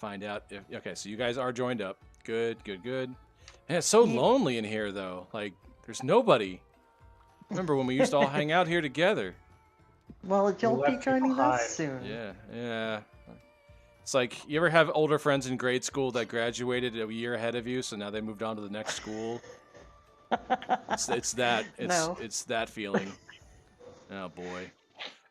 find out if... Okay, so you guys are joined up. Good, good, good. Man, it's so lonely in here, though. Like, there's nobody. Remember when we used to all hang out here together? Well, you'll be joining us behind. soon. Yeah, yeah. It's like, you ever have older friends in grade school that graduated a year ahead of you, so now they moved on to the next school? It's that feeling. Oh boy.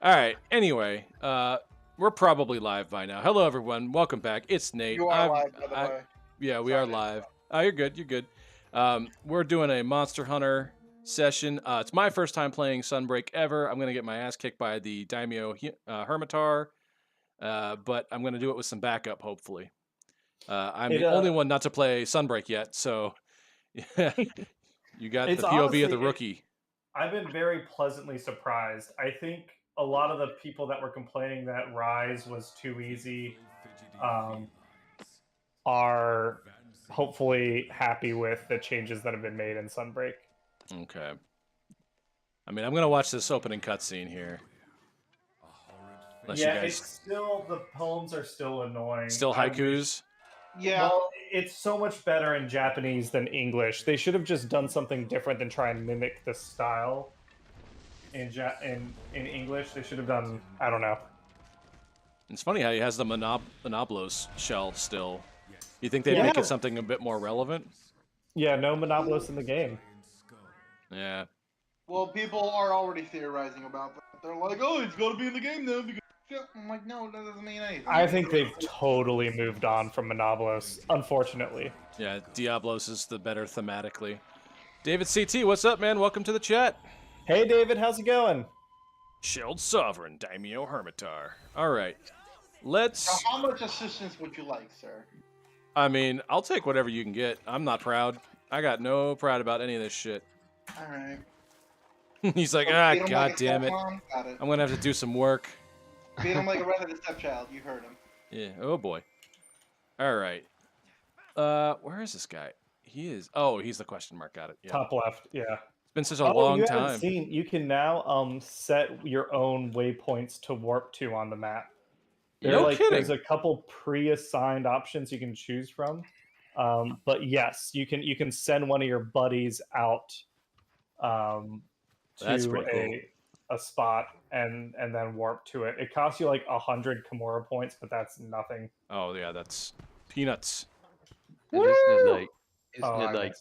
All right. Anyway, we're probably live by now. Hello everyone. Welcome back. It's Nate. You are live, by the way. Yeah, we are live. Oh, you're good. You're good. We're doing a Monster Hunter session. It's my first time playing Sunbreak ever. I'm gonna get my ass kicked by the Daimyo Hermitar, but I'm gonna do it with some backup, hopefully. I'm the only one not to play Sunbreak yet, so yeah. You got the POV honestly, of the rookie. I've been very pleasantly surprised. I think a lot of the people that were complaining that Rise was too easy are hopefully happy with the changes that have been made in Sunbreak. Okay. I mean, I'm going to watch this opening cutscene here. Unless yeah, it's still, the poems are still annoying. Still haikus? Yeah. Well, it's so much better in Japanese than English. They should have just done something different than try and mimic the style. In English, they should have done, I don't know. It's funny how he has the Monoblos shell still. You think they'd make it something a bit more relevant? Yeah, no Monoblos in the game. Yeah. Well, people are already theorizing about that. They're like, oh, it's got to be in the game now because... I'm like, no, that doesn't mean anything. I think they've totally moved on from Monoblos, unfortunately. Yeah, Diablos is the better thematically. David CT, what's up, man? Welcome to the chat. Hey, David, how's it going? Shelled Sovereign, Daimyo Hermitar. All right, let's... Now, how much assistance would you like, sir? I mean, I'll take whatever you can get. I'm not proud. I got no pride about any of this shit. All right. He's like, god damn it. I'm going to have to do some work. Beat him like a redheaded stepchild. You heard him. Yeah. Oh boy. All right. Where is this guy? He is. Oh, he's the question mark. Got it. Yeah. Top left. Yeah. It's been such a long time. Haven't seen, you can now set your own waypoints to warp to on the map. No kidding. There's a couple pre-assigned options you can choose from. But yes, you can send one of your buddies out to a spot and then warp to it. It costs you like 100 Kamura points, but that's nothing. Oh yeah, that's peanuts. And isn't it like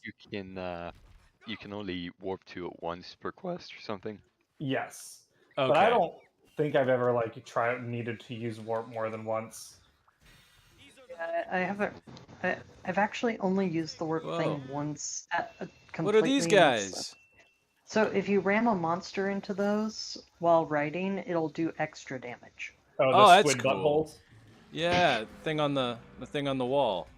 you can only warp to it once per quest or something? Yes. Okay. But I don't think I've ever needed to use warp more than once. Yeah, I haven't. I've actually only used the warp thing once. What are these guys? So if you ram a monster into those while riding, it'll do extra damage. Oh, that's cool. Yeah, thing on the thing on the wall.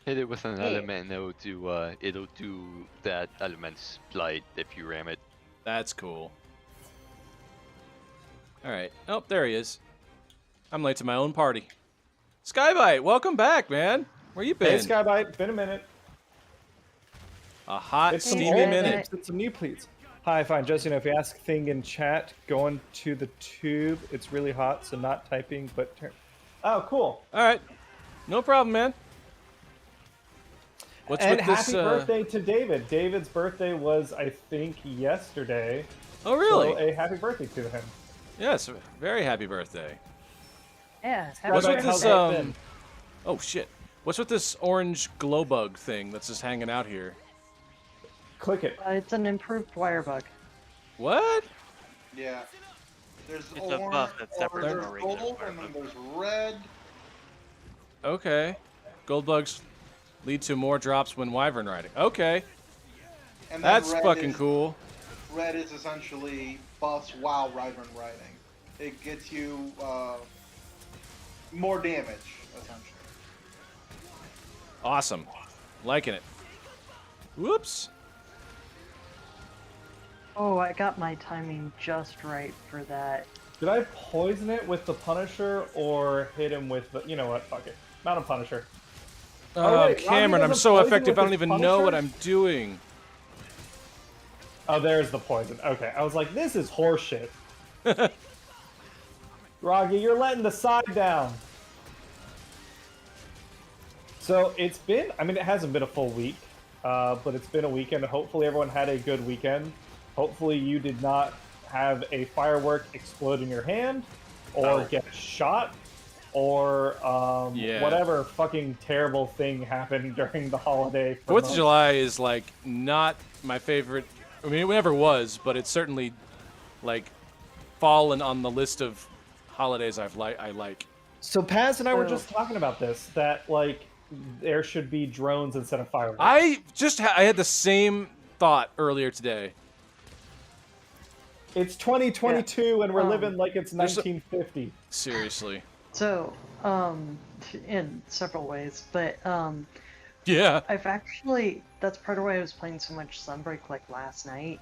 Hit it with an element, and it'll do that element's blight if you ram it. That's cool. All right. Oh, there he is. I'm late to my own party. Skybite, welcome back, man. Where you been? Hey, Skybite, been a minute. A hot, steamy minute. It's some new pleats. Hi, fine. Just if you ask thing in chat, going to the tube. It's really hot, so not typing, but turn. Oh, cool. All right, no problem, man. What's and with happy this, birthday to David. David's birthday was, I think, yesterday. Oh, really? So a happy birthday to him. Yes, very happy birthday. Yeah. What's with this? Oh shit! What's with this orange glow bug thing that's just hanging out here? Click it. It's an improved wire bug. What? Yeah. There's it's orange, a buff that's separate there's from a regular gold, and then there's red. Okay. Gold bugs lead to more drops when wyvern riding. Okay. And that's fucking cool. Red is essentially buffs while wyvern riding. It gets you more damage, essentially. Awesome. Liking it. Whoops. Oh, I got my timing just right for that. Did I poison it with the Punisher or hit him with the... You know what? Fuck it. Mountain Punisher. Cameron, I'm so effective I don't even know what I'm doing. Oh, there's the poison. Okay, I was like, this is horseshit. Roggy, you're letting the side down. So it's been, I mean, it hasn't been a full week, but it's been a weekend. Hopefully everyone had a good weekend. Hopefully you did not have a firework explode in your hand, or get shot, or whatever fucking terrible thing happened during the holiday. 4th of July is like not my favorite. I mean, it never was, but it's certainly like fallen on the list of holidays I like. So Paz and I were just talking about this, that like there should be drones instead of fireworks. I had the same thought earlier today. It's 2022 and we're living like it's 1950. Seriously. So, in several ways, but yeah, I've actually, that's part of why I was playing so much Sunbreak like last night,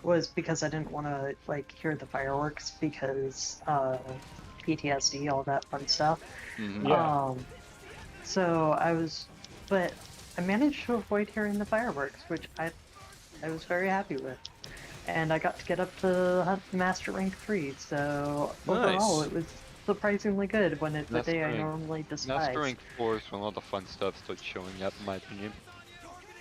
was because I didn't want to like hear the fireworks because PTSD, all that fun stuff. Yeah. So but I managed to avoid hearing the fireworks, which I was very happy with. And I got to get up to Master Rank 3, so overall it was surprisingly good when it's the day I normally despise. Master Rank 4 is when all the fun stuff starts showing up, in my opinion.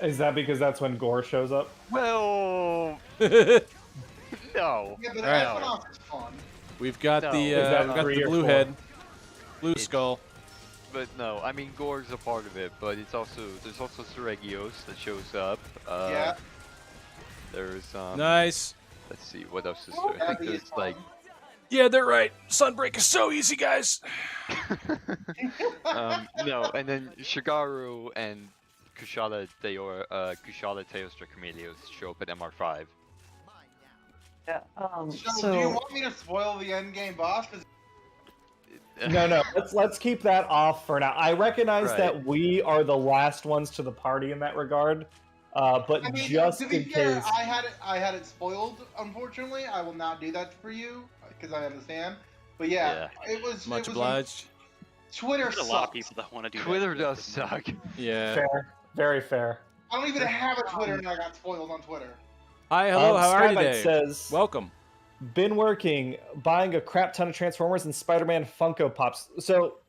Is that because that's when Gore shows up? Well, no. Yeah, but Equinox is fun. We've got No. the blue head, blue skull. But no, I mean Gore's a part of it, but there's also Seregios that shows up. Yeah. There's Nice. Let's see, what else is there? I think there's like Yeah, they're right. Sunbreak is so easy, guys. no, and then Shigaru and Kushala Teostra Chameleos show up at MR5. Yeah. So, do you want me to spoil the end game boss? 'Cause No. Let's keep that off for now. I recognize Right. that we are the last ones to the party in that regard, but I mean, just to be in fair, case. I had it spoiled. Unfortunately, I will not do that for you because I understand. But yeah, it was Much it was obliged. Twitter There's sucks. a lot of people that want to do Twitter that. does suck. Yeah. Fair, very fair. I don't even have a Twitter, and I got spoiled on Twitter. Hi, hello, how are you Skybite today? says, Welcome. been working, buying a crap ton of Transformers and Spider-Man Funko Pops. So,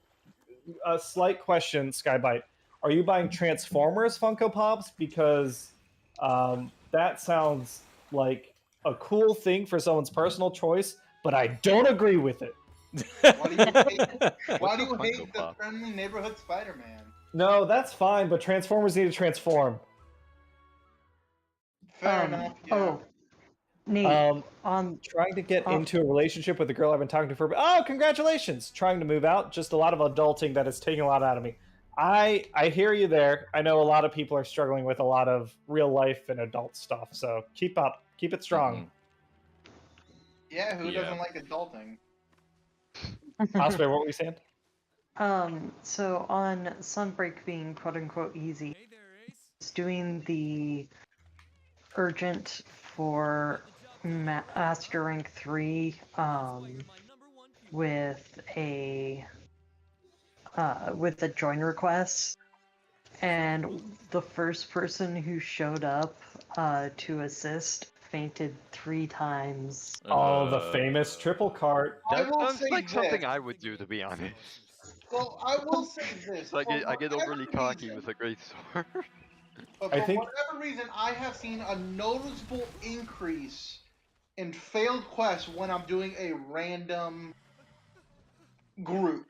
a slight question, Skybite. Are you buying Transformers Funko Pops? Because that sounds like a cool thing for someone's personal choice, but I don't agree with it. Why do you hate, What's a the Funko Pop? friendly neighborhood Spider-Man? No, that's fine, but Transformers need to transform. Fair enough. Yeah. Oh, Nate, Trying to get into a relationship with the girl I've been talking to for. Oh, congratulations! Trying to move out. Just a lot of adulting that is taking a lot out of me. I hear you there. I know a lot of people are struggling with a lot of real life and adult stuff. So keep up, keep it strong. Yeah, who Yeah. doesn't like adulting? Osprey, what were you saying? so on Sunbreak being quote unquote easy, it's doing the urgent for Master Rank 3 with a join request, and the first person who showed up to assist fainted 3 times. Oh, the famous triple cart. I That will sounds say like something this. I would do, to be honest. Well, I will say this. So I get for overly whatever cocky reason- with a great sword. But I for think- whatever reason, I have seen a noticeable increase in failed quests when I'm doing a random group.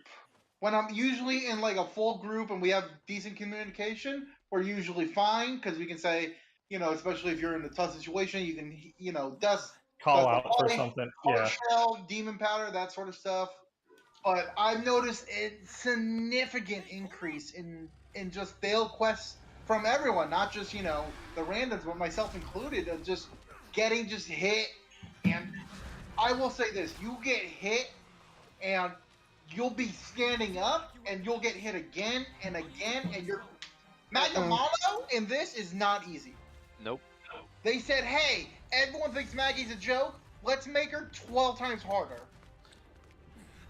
When I'm usually in like a full group and we have decent communication, we're usually fine because we can say, especially if you're in a tough situation, you can, dust, Call But out for the something. hard Yeah. shell, demon powder, that sort of stuff. But I've noticed a significant increase in just failed quests from everyone, not just the randoms, but myself included, of just getting hit. And I will say this: you get hit, and you'll be standing up, and you'll get hit again and again, and you're Magnemano in this is not easy. Nope. They said, "Hey, everyone thinks Maggie's a joke. Let's make her 12 times harder."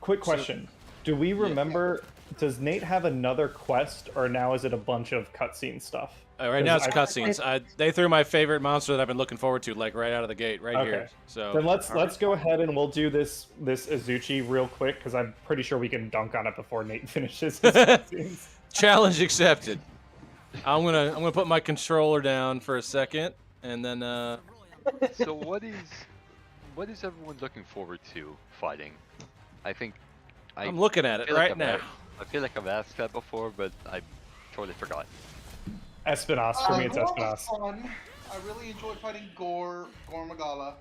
Quick question. Do we remember, does Nate have another quest, or now is it a bunch of cutscene stuff? Right now it's Because cutscenes. They threw my favorite monster that I've been looking forward to, like right out of the gate, right here. So Then let's go ahead and we'll do this Azuchi real quick, because I'm pretty sure we can dunk on it before Nate finishes his cutscenes. Challenge accepted. I'm gonna put my controller down for a second, and then So what is everyone looking forward to fighting? I think I'm looking at it feel like right I've now. I feel like I've asked that before, but I totally forgot. Espinas. For me, it's Gore was Espinas. fun. I really enjoyed fighting Gore Magala.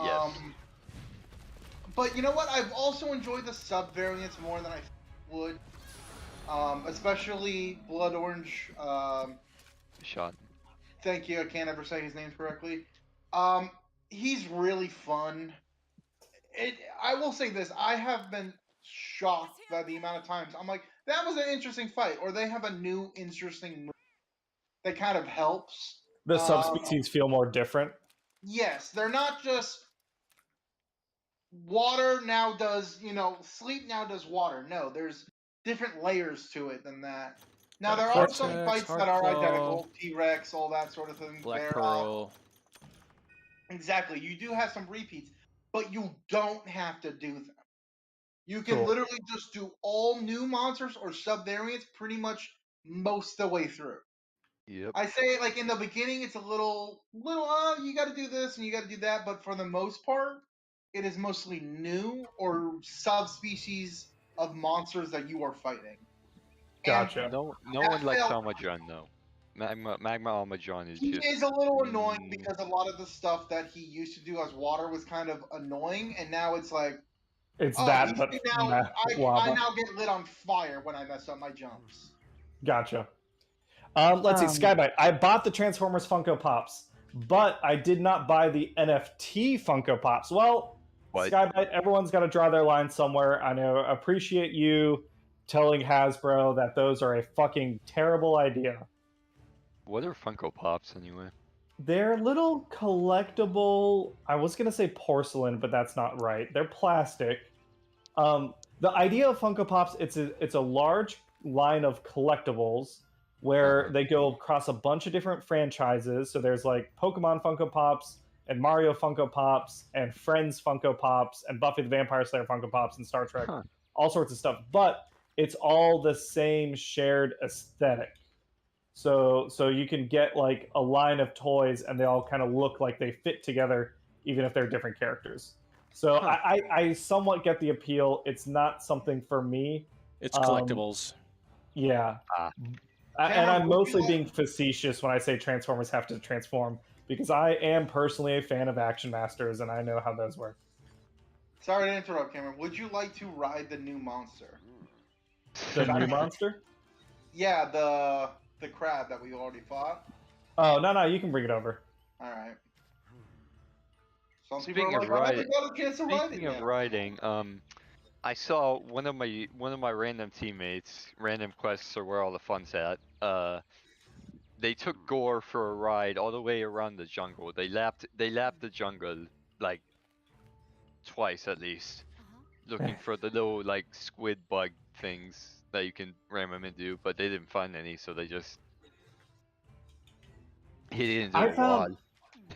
Yes. But you know what? I've also enjoyed the sub variants more than I would. Especially Blood Orange. Shot. Thank you. I can't ever say his name correctly. He's really fun. I will say this. I have been shocked by the amount of times I'm like, that was an interesting fight, or they have a new interesting move that kind of helps. The subspecies feel more different. Yes, they're not just water now does, sleep now does water. No, there's different layers to it than that. Now, there are some Cortex, fights that are Hardclaw, identical, T-Rex, all that sort of thing. Black They're, Pearl. exactly, you do have some repeats, but you don't have to do them. You can Cool. literally just do all new monsters or sub-variants pretty much most the way through. Yep. I say, like, in the beginning, it's a little, you got to do this and you got to do that, but for the most part, it is mostly new or subspecies of monsters that you are fighting. Gotcha. No that one likes felt- Almajon though. Magma Almajon is He just. is a little annoying because a lot of the stuff that he used to do as water was kind of annoying, and now it's like, It's oh, that, you but see now, I lava. now get lit on fire when I mess up my jumps. Gotcha. Let's see, Skybite. I bought the Transformers Funko Pops, but I did not buy the NFT Funko Pops. Well, What? Skybite, everyone's got to draw their line somewhere. I know. Appreciate you telling Hasbro that those are a fucking terrible idea. What are Funko Pops anyway? They're little collectible. I was gonna say porcelain, but that's not right. They're plastic. The idea of Funko Pops, it's a large line of collectibles where they go across a bunch of different franchises. So there's like Pokemon Funko Pops and Mario Funko Pops and Friends Funko Pops and Buffy the Vampire Slayer Funko Pops and Star Trek, all sorts of stuff. But it's all the same shared aesthetic. So you can get like a line of toys and they all kind of look like they fit together, even if they're different characters. So I somewhat get the appeal. It's not something for me. It's collectibles. Yeah. And I'm mostly being facetious when I say Transformers have to transform, because I am personally a fan of Action Masters and I know how those work. Sorry to interrupt, Cameron. Would you like to ride the new monster? The new monster? Yeah, the crab that we already fought. Oh, no, you can bring it over. All right. Speaking of riding, I saw one of my random teammates, random quests are where all the fun's at. They took Gore for a ride all the way around the jungle. They lapped the jungle like twice at least, looking for the little like squid bug things that you can ram them into, but they didn't find any, so they just hit it into a wall.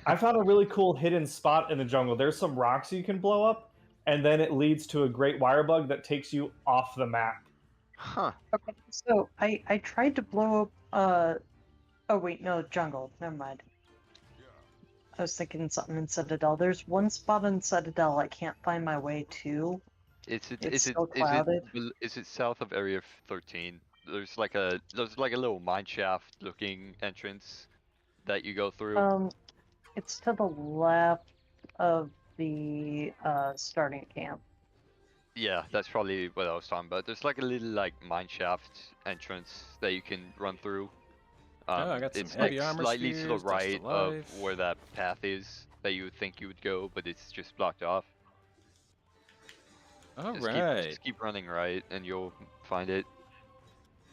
I found a really cool hidden spot in the jungle. There's some rocks you can blow up, and then it leads to a great wire bug that takes you off the map. Huh. Okay, so I tried to blow up. Oh wait, no, jungle. Never mind. I was thinking something in Citadel. There's one spot in Citadel I can't find my way to. Is it south of Area 13? There's like a little mine shaft looking entrance that you go through. It's to the left of the starting camp. Yeah, that's probably what I was talking about. There's like a little like mine shaft entrance that you can run through. I got some it's heavy like armor slightly to the spheres, right Dust of of where that path is that you would think you would go, but it's just blocked off. Just keep running right and you'll find it.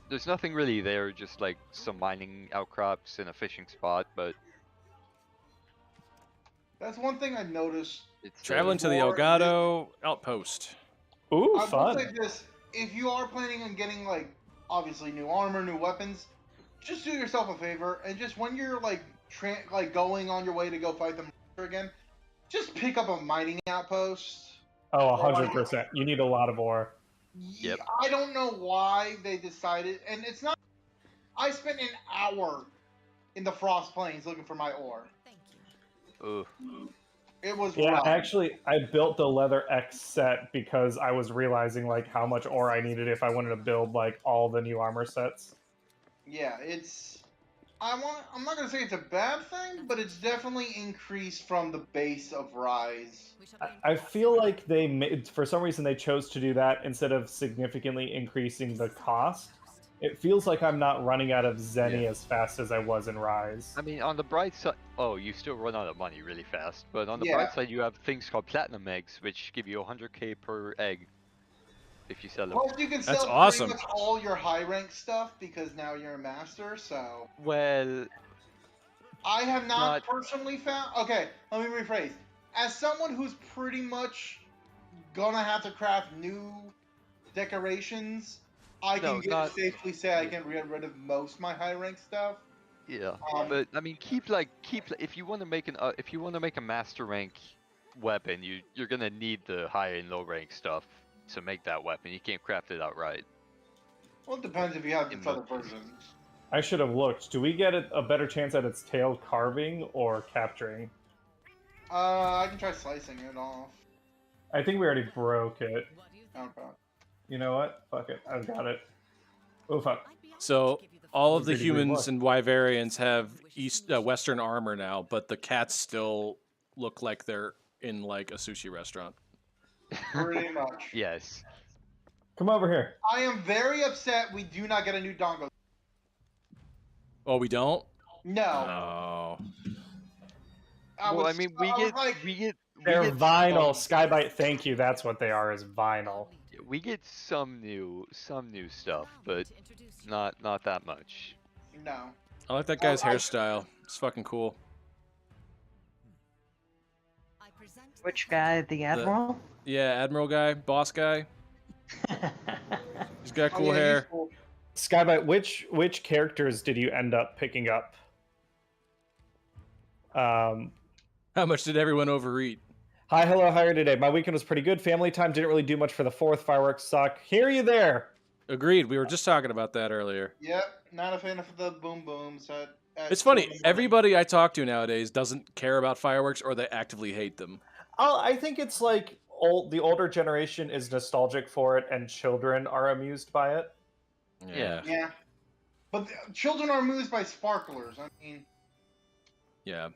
There's nothing really there, just like some mining outcrops and a fishing spot, but that's one thing I noticed. It's traveling to the Elgado outpost. Ooh, I fun! will say this: if you are planning on getting like obviously new armor, new weapons, just do yourself a favor and just when you're like going on your way to go fight the monster again, just pick up a mining outpost. Oh, 100%. You need a lot of ore. Yep. I don't know why they decided, and it's not I spent an hour in the Frost Plains looking for my ore. Ugh. It was Yeah, rough. actually, I built the Leather X set because I was realizing like how much ore I needed if I wanted to build like all the new armor sets. Yeah, it's. I'm not gonna say it's a bad thing, but it's definitely increased from the base of Rise. I feel like they made, for some reason they chose to do that instead of significantly increasing the cost. It feels like I'm not running out of Zenny Yeah. as fast as I was in Rise. I mean, on the bright side, oh, you still run out of money really fast. But on the Yeah. bright side, you have things called platinum eggs, which give you 100k per egg if you sell them. Plus, you can That's sell awesome. pretty much all your high rank stuff because now you're a master. So Well, I have not Not- personally found. Okay, let me rephrase. As someone who's pretty much gonna have to craft new decorations, I No, can not- safely say I can get rid of most of my high rank stuff. yeah, Um, but I mean, if you want to make a master rank weapon, you're gonna need the high and low rank stuff to make that weapon. You can't craft it outright. Well, it depends if you have this In other most cases. version. I should have looked. Do we get a better chance at its tail carving or capturing? I can try slicing it off. I think we already broke it. Okay. You know what? Fuck it. I've got it. Oh, fuck. So all of the 3 degree humans what? and Wyverians have Western armor now, but the cats still look like they're in like a sushi restaurant. Pretty much. Yes. Come over here. I am very upset we do not get a new dongo. Oh, we don't? No. Oh. Well, I mean, we get They're vinyl. some- Skybite, thank you. That's what they are, is vinyl. We get some new stuff, but not that much. No. I like that guy's I- hairstyle. It's fucking cool. Which guy? The Admiral? Yeah, Admiral guy, boss guy. He's got cool Oh, yeah, he's hair. cool. Skybite, which characters did you end up picking up? How much did everyone overeat? Hi, hello, how are you today? My weekend was pretty good. Family time didn't really do much for the 4th. Fireworks suck. Hear you there. Agreed. We were just talking about that earlier. Yep. Not a fan of the boom booms. It's funny. Everybody I talk to nowadays doesn't care about fireworks, or they actively hate them. I think it's like the older generation is nostalgic for it, and children are amused by it. Yeah. Yeah. But children are amused by sparklers. I mean, Yeah.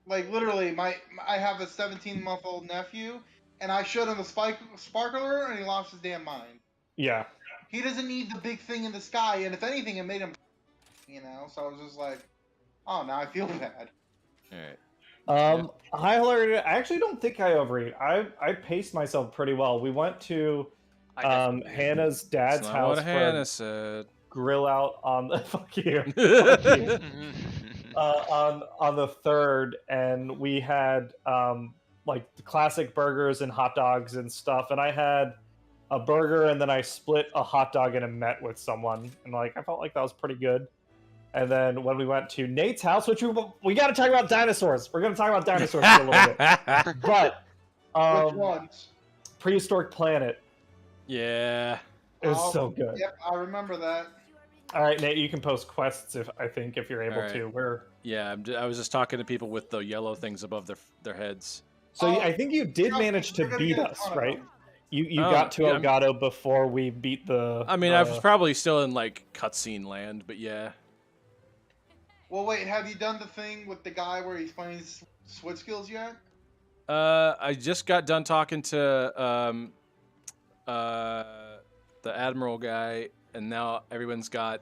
like literally, I have a 17-month-old nephew, and I showed him the sparkler, and he lost his damn mind. Yeah. He doesn't need the big thing in the sky, and if anything, it made him, So I was just like, oh, now I feel bad. All right. Hi, hello. I actually don't think I overeat. I paced myself pretty well. We went to Hannah's dad's That's not house what for Hannah a said. grill out on the fuck you. Fuck you. On the 3rd, and we had like the classic burgers and hot dogs and stuff, and I had a burger and then I split a hot dog and a met with someone, and like I felt like that was pretty good. And then when we went to Nate's house, which we got to talk about dinosaurs. We're going to talk about dinosaurs for a little bit, but Which ones? Prehistoric Planet. Yeah. It was so good. Yep, I remember that. All right, Nate, you can post quests if you're able All right. to. Yeah, I was just talking to people with the yellow things above their heads. So Oh, I think you did manage to We're gonna beat get a us, ton of right? them. You Oh, got to yeah. Elgado before we beat the. I mean, I was probably still in like cutscene land, but yeah. Well, wait, have you done the thing with the guy where he's playing switch skills yet? I just got done talking to the Admiral guy, and now everyone's got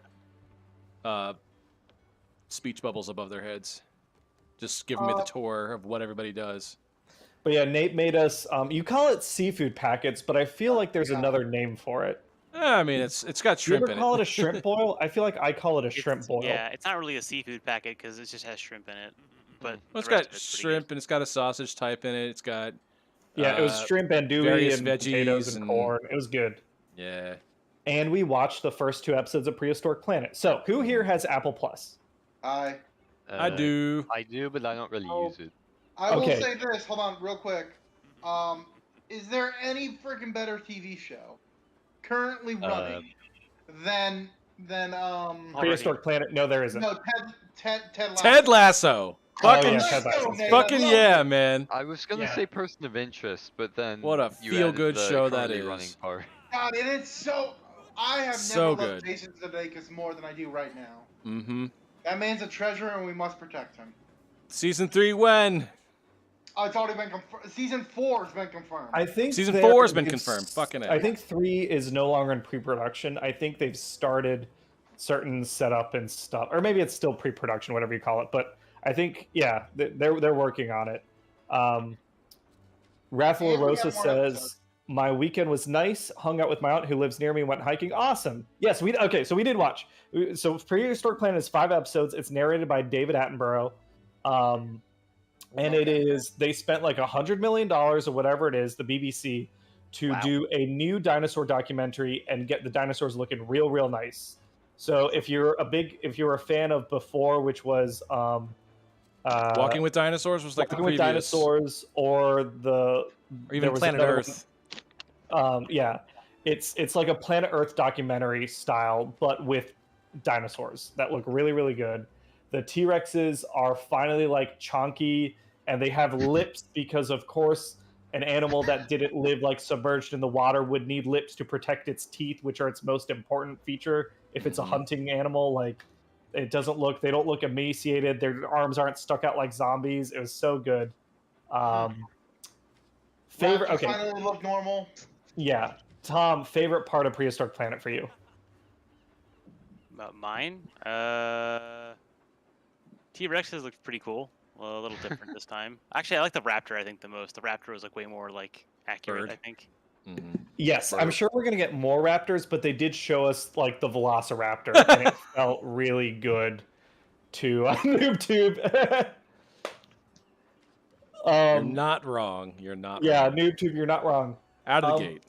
speech bubbles above their heads. Just giving me the tour of what everybody does. But yeah, Nate made us. You call it seafood packets, but I feel like there's Yeah. another name for it. I mean, it's got Do you shrimp ever in call it. it a shrimp boil? I feel like I call it a shrimp boil. Yeah, it's not really a seafood packet because it just has shrimp in it. But Well, the it's rest got of it's pretty shrimp and it's got a sausage type in it. It's got Yeah, it was shrimp andouille various and potatoes veggies and and- corn. It was good. yeah. And we watched the first 2 episodes of Prehistoric Planet. So who here has Apple Plus? I I do. I do, but I don't really Oh. use it. will Okay. say this. Hold on, real quick. Is there any freaking better TV show currently running than Already. Prehistoric Planet. No, there isn't. no Ted Lasso. Ted Lasso. Fucking, yeah, Ted Lasso. Nate, fucking I love yeah, you. man. I was gonna Yeah. say Person of Interest, but then What a you feel-good added the show that currently is. running part. God, and it's so. I have So never loved good. Jason Sudeikis more than I do right now. Mm-hmm. That man's a treasure, and we must protect him. Season 3 when? Oh, it's already been confirmed. Season 4 has been confirmed. I think Season they're- 4 has been it's- confirmed. Fucking A. I think 3 is no longer in pre-production. I think they've started certain setup and stuff, or maybe it's still pre-production, whatever you call it. But I think, yeah, they're working on it. Rafa And we Rosa have more says, episodes. "My weekend was nice. Hung out with my aunt who lives near me. Went hiking. Awesome. Yes, we okay. So we did watch. So Prehistoric Planet is 5 episodes. It's narrated by David Attenborough, and it is they spent like $100 million or whatever it is, the BBC, to Wow. do a new dinosaur documentary and get the dinosaurs looking real nice. So if you're a fan of Before, which was Walking with Dinosaurs was like the Walking with previous. Dinosaurs, or Or even there was Planet another Earth. yeah, it's like a Planet Earth documentary style, but with dinosaurs that look really good. The T-Rexes are finally like chonky, and they have lips because, of course, an animal that didn't live like submerged in the water would need lips to protect its teeth, which are its most important feature. If it's a Mhm. hunting animal, like they don't look emaciated. Their arms aren't stuck out like zombies. It was so good. Favorite? Raptors Okay, finally look normal. yeah. Tom, favorite part of Prehistoric Planet for you? Mine? T-Rexes looked pretty cool. Well, a little different this time. Actually, I like the Raptor, I think, the most. The Raptor was like way more like accurate, Bird. I think. Mhm. Yes, I'm Bird. sure we're gonna get more raptors, but they did show us like the Velociraptor, and it felt really good to NoobTube. You're not wrong. You're not yeah, wrong. NoobTube, you're not wrong. Out of the Um, gate.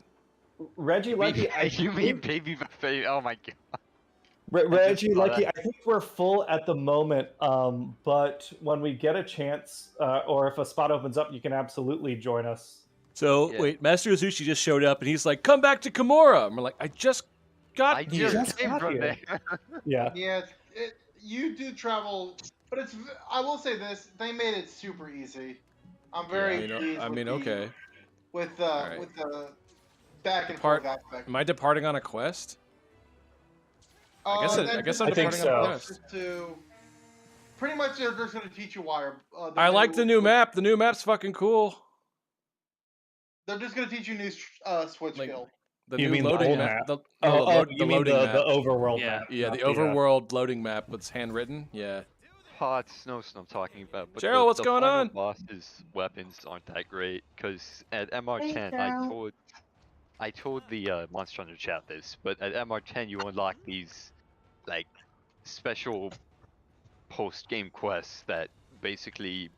Reggie Lucky, You mean Baby Buffet? Oh my god. Reggie saw Lucky, that. I think we're full at the moment. But when we get a chance, or if a spot opens up, you can absolutely join us. So Yeah. wait, Master Azushi just showed up and he's like, "Come back to Kamura." And we're like, "I just got I here." just came got from here. there. Yeah, Yeah, you do travel, but it's. I will say this: they made it super easy. I'm very pleased. I with mean, the, okay. With the Alright. with the back and Depart- forth aspect. Am I departing on a quest? I guess and I then guess just I'm I think departing on a so. quest. To pretty much, they're just going to teach you why. I like the new map. The new map's fucking cool. They're just going to teach you new switch Like, skill. The You new mean the loading old map. map? The you mean loading the map. overworld Yeah. map? Yeah, not the overworld loading map that's handwritten. Yeah. Hot Snow's what I'm talking about. But Cheryl, what's the going final on? boss's weapons aren't that great because at MR10 Cheryl. I told the Monster Hunter chat this, but at MR10 you unlock these like special post-game quests that basically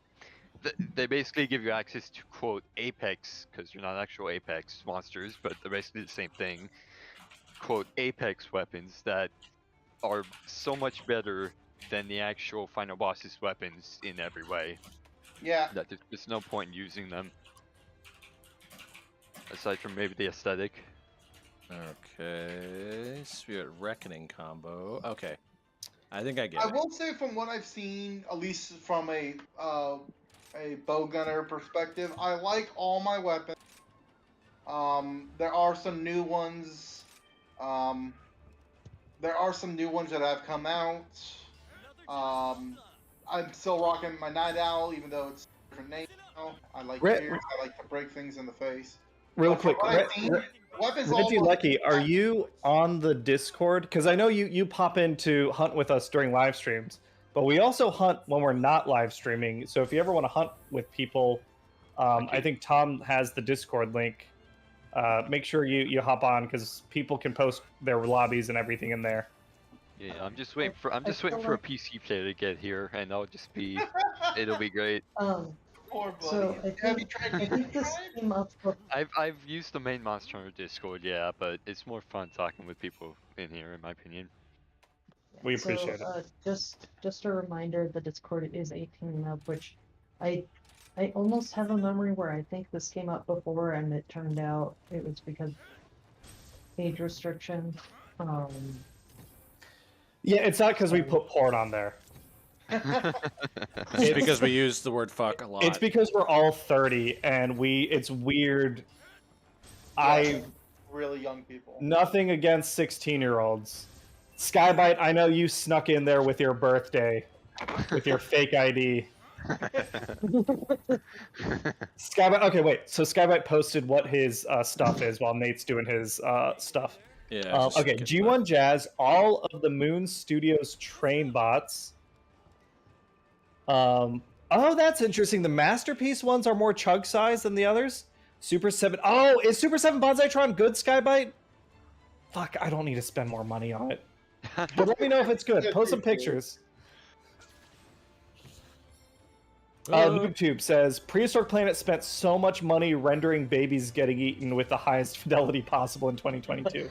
they basically give you access to quote Apex, because you're not actual Apex monsters, but they're basically the same thing. Quote Apex weapons that are so much better than the actual final boss's weapons in every way Yeah. that there's just no point in using them. Aside from maybe the aesthetic. Okay. Spirit Reckoning combo. Okay. I think I get I it. will say, from what I've seen, at least from a bow gunner perspective, I like all my weapons. There are some new ones. There are some new ones that have come out. I'm still rocking my Night Owl, even though it's a different name now. I like fears. I like to break things in the face. Real But from quick, what I've seen, weapons Reggie all Lucky, are you on the Discord? Because I know you pop in to hunt with us during live streams, but we also hunt when we're not live streaming. So if you ever want to hunt with people, I think Tom has the Discord link. Make sure you hop on because people can post their lobbies and everything in there. Yeah, I'm just waiting for a PC player to get here, and I'll just be it'll be great. Poor buddy. So Have you tried I think this Tribe? came up. I've used the main Monster Hunter Discord, yeah, but it's more fun talking with people in here, in my opinion. We appreciate it. Just a reminder, the Discord is 18 and up, which I almost have a memory where I think this came up before, and it turned out it was because age restriction. Yeah, it's not because we put porn on there. It's because we use the word fuck a lot. It's because we're all 30 and it's weird. Yeah, really young people. Nothing against 16-year-olds. Skybite, I know you snuck in there with your birthday, with your fake ID. Skybite, okay, wait. So Skybite posted what his stuff is while Nate's doing his stuff. Yeah. Okay, G1 Jazz, all of the Moon Studios train bots. Oh, that's interesting. The Masterpiece ones are more chug size than the others. Super 7. Oh, is Super 7 Bonsaitron good, Skybite? Fuck, I don't need to spend more money on it. But let me know if it's good. Post some pictures. NoobTube says, Prehistoric Planet spent so much money rendering babies getting eaten with the highest fidelity possible in 2022.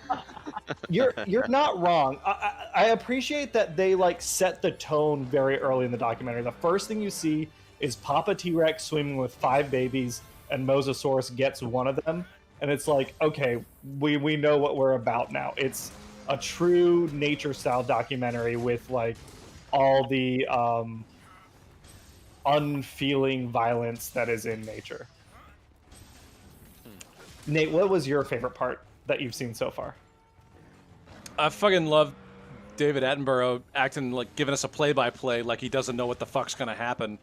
You're not wrong. I appreciate that they like set the tone very early in the documentary. The first thing you see is Papa T-Rex swimming with 5 babies, and Mosasaurus gets one of them. And it's like, okay, we know what we're about now. It's a true nature-style documentary with like all the unfeeling violence that is in nature. Nate, what was your favorite part that you've seen so far? I fucking love David Attenborough acting like giving us a play-by-play like he doesn't know what the fuck's gonna happen.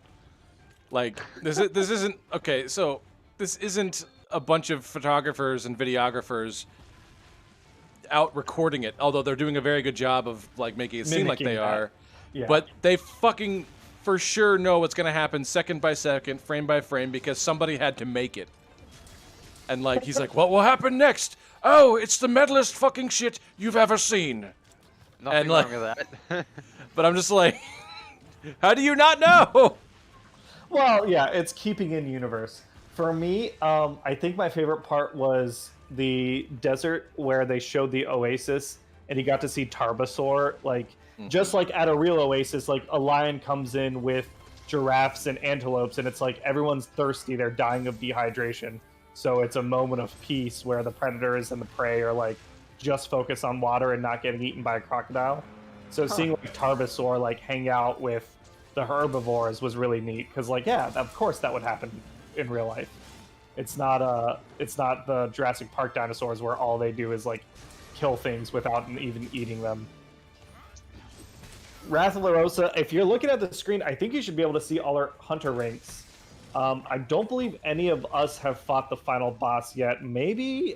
Like this isn't okay. So this isn't a bunch of photographers and videographers out recording it, although they're doing a very good job of like making it seem like they are. Yeah. But they fucking for sure know what's gonna happen second by second, frame by frame, because somebody had to make it. And like he's like, what will happen next? Oh, it's the metalist fucking shit you've ever seen. Nothing And, like- wrong with that. But I'm just like, how do you not know? Well, yeah, it's keeping in universe. For me, I think my favorite part was the desert where they showed the oasis and you got to see Tarbasaur, like just like at a real oasis, like a lion comes in with giraffes and antelopes and it's like everyone's thirsty, they're dying of dehydration. So it's a moment of peace where the predators and the prey are like just focused on water and not getting eaten by a crocodile. So seeing like Tarbasaur like hang out with the herbivores was really neat because like yeah, of course that would happen in real life. It's not the Jurassic Park dinosaurs where all they do is like kill things without even eating them. Wrath of La Rosa, if you're looking at the screen, I think you should be able to see all our hunter ranks. I don't believe any of us have fought the final boss yet. Maybe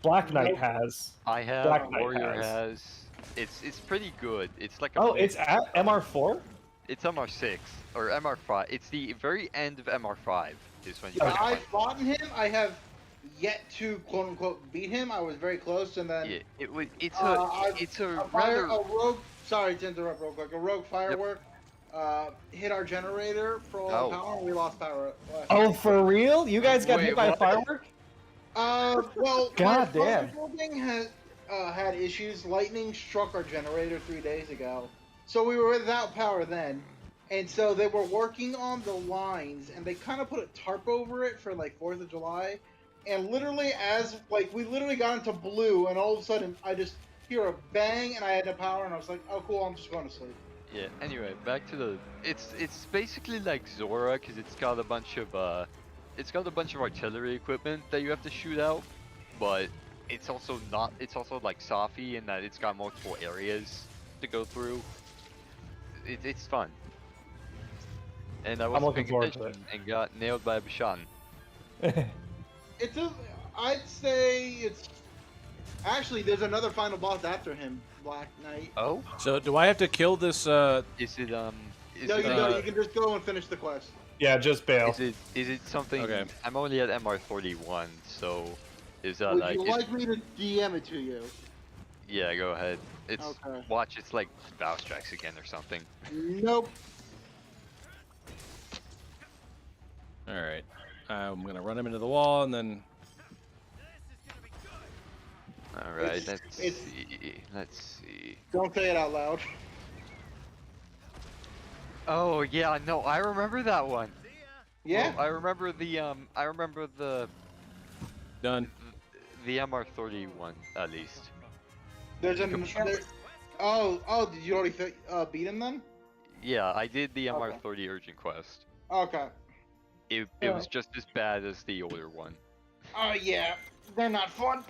Black Knight has. I have. Black Knight Warrior has. It's pretty good. It's like a Oh, mix. it's at MR4? It's MR6 or MR5. It's the very end of MR5 is when you. Okay. get I've it. fought him. I have yet to quote unquote beat him. I was very close, and then Yeah, it's a a rather. rogue. Sorry to interrupt real quick. A rogue firework hit our generator for all Oh. the power, and we lost power. Oh, for real? You guys got Wait, hit by a what? firework? Well, God our damn. building had issues. Lightning struck our generator 3 days ago, so we were without power then. And so they were working on the lines, and they kind of put a tarp over it for like 4th of July. And literally, as like we literally got into blue, and all of a sudden I just hear a bang, and I had no power, and I was like, "Oh, cool, I'm just going to sleep." Yeah. Anyway, back to the. It's basically like Zora because it's got a bunch of artillery equipment that you have to shoot out, but it's also not. It's also like Safi in that it's got multiple areas to go through. It's fun. And I wasn't looking paying forward to attention and got nailed by a Bishan. It's I'd say it's actually there's another final boss after him, Black Knight. Oh? So do I have to kill this? Is it No, you it, don't. You can just go and finish the quest. Yeah, just bail. Is it something? Okay. I'm only at MR31, so is that Would like? you like me to DM it to you? Yeah, go ahead. It's Okay. watch. It's like Bounce Tracks again or something. Nope. All right, I'm gonna run him into the wall and then. All right, It's- let's it's- see. Let's see. Don't say it out loud. Oh yeah, no, I remember that one. Yeah. Oh, I remember the Done. the MR31 at least. There's an. There, oh, did you already beat him then? Yeah, I did the Okay. MR30 urgent quest. Okay. It was just as bad as the older one. Oh yeah, they're not fun.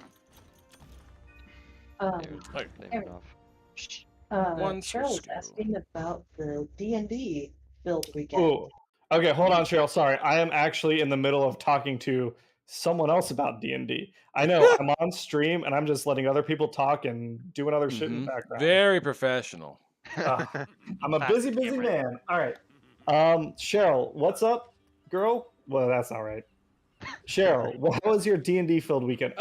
It was Like, same enough. One Cheryl's skill. asking about the D&D build weekend. Ooh. Okay, hold on, Cheryl. Sorry, I am actually in the middle of talking to someone else about D&D. I know I'm on stream and I'm just letting other people talk and doing other shit in the background. Very professional. I'm a busy man. All right. Cheryl, what's up, girl? Well, that's all right. Cheryl, how was your D&D filled weekend?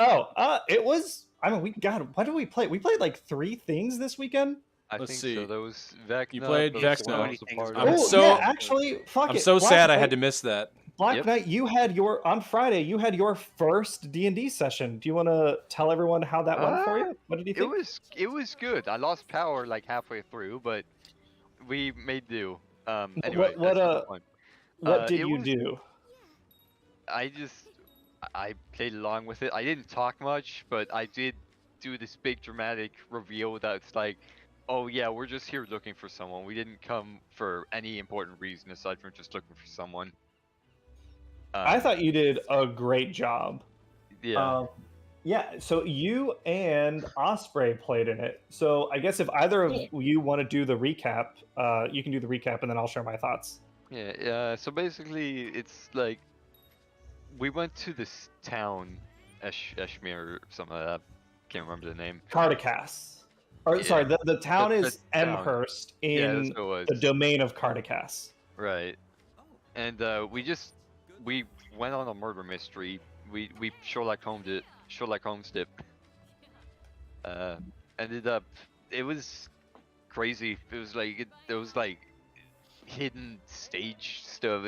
It was. I mean, what did we play? We played like 3 things this weekend. I Let's think see. so. There was Vecna. You played there was Vecna. Someone So else many a things part going of I'm it. so- yeah, actually, fuck I'm it. so Black sad I had Knight- to miss that. Black Yep. Knight, you had on Friday. You had your first D&D session. Do you want to tell everyone how that went for you? What did you think? It was good. I lost power like halfway through, but we made do. Anyway, What, that's not the point. what did it you was- do? I played along with it. I didn't talk much, but I did do this big dramatic reveal that's like, oh yeah, we're just here looking for someone. We didn't come for any important reason aside from just looking for someone. I thought you did a great job. Yeah. Yeah, so you and Osprey played in it. So I guess if either of you want to do the recap, you can do the recap and then I'll share my thoughts. Yeah. So basically, it's like we went to this town, Eshmir or something like that. Can't remember the name. Cardicas. Or Yeah. sorry, the town The is town. Amherst Yeah, in that's what it was. the domain of Cardicas. Right. And we went on a murder mystery. We Sherlock Holmes it. Ended up, it was crazy. It was like there was like hidden stage stuff.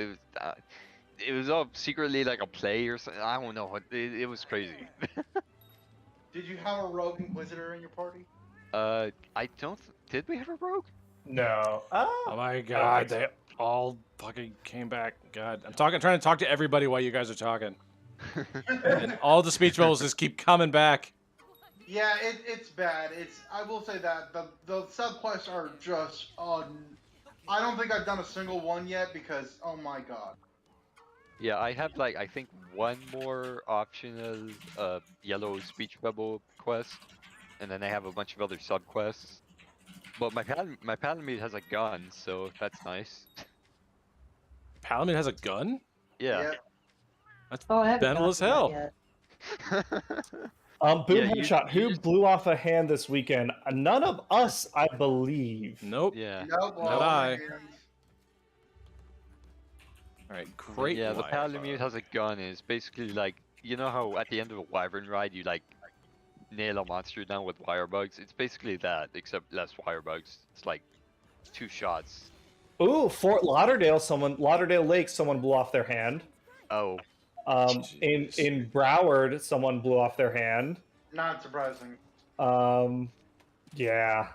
It was all secretly like a play or something. I don't know. It was crazy. Did you have a rogue inquisitor in your party? I don't. Did we have a rogue? No. Oh my god, they all fucking came back. God, I'm trying to talk to everybody while you guys are talking, and all the speech bubbles just keep coming back. Yeah, it's bad. I will say that the subquests are just I don't think I've done a single one yet because oh my god. Yeah, I have like I think one more optional yellow speech bubble quest, and then I have a bunch of other subquests. But my palamute has a gun, so that's nice. Palamute has a gun? Yeah. Oh, I haven't Bentle as gotten hell. that yet. Boom Yeah, you- Headshot. you Who just- blew off a hand this weekend? None of us, I believe. Nope. Yeah. Nope, Not all I. my hands. All right, great. Yeah, the life. palamute has a gun. And it's basically like, you know how at the end of a wyvern ride you like nail a monster down with wire bugs? It's basically that, except less wire bugs. It's like 2 shots. Ooh, Fort Lauderdale Lake, someone blew off their hand. Oh. In Jeez. Broward, someone blew off their hand. Not surprising. Yeah.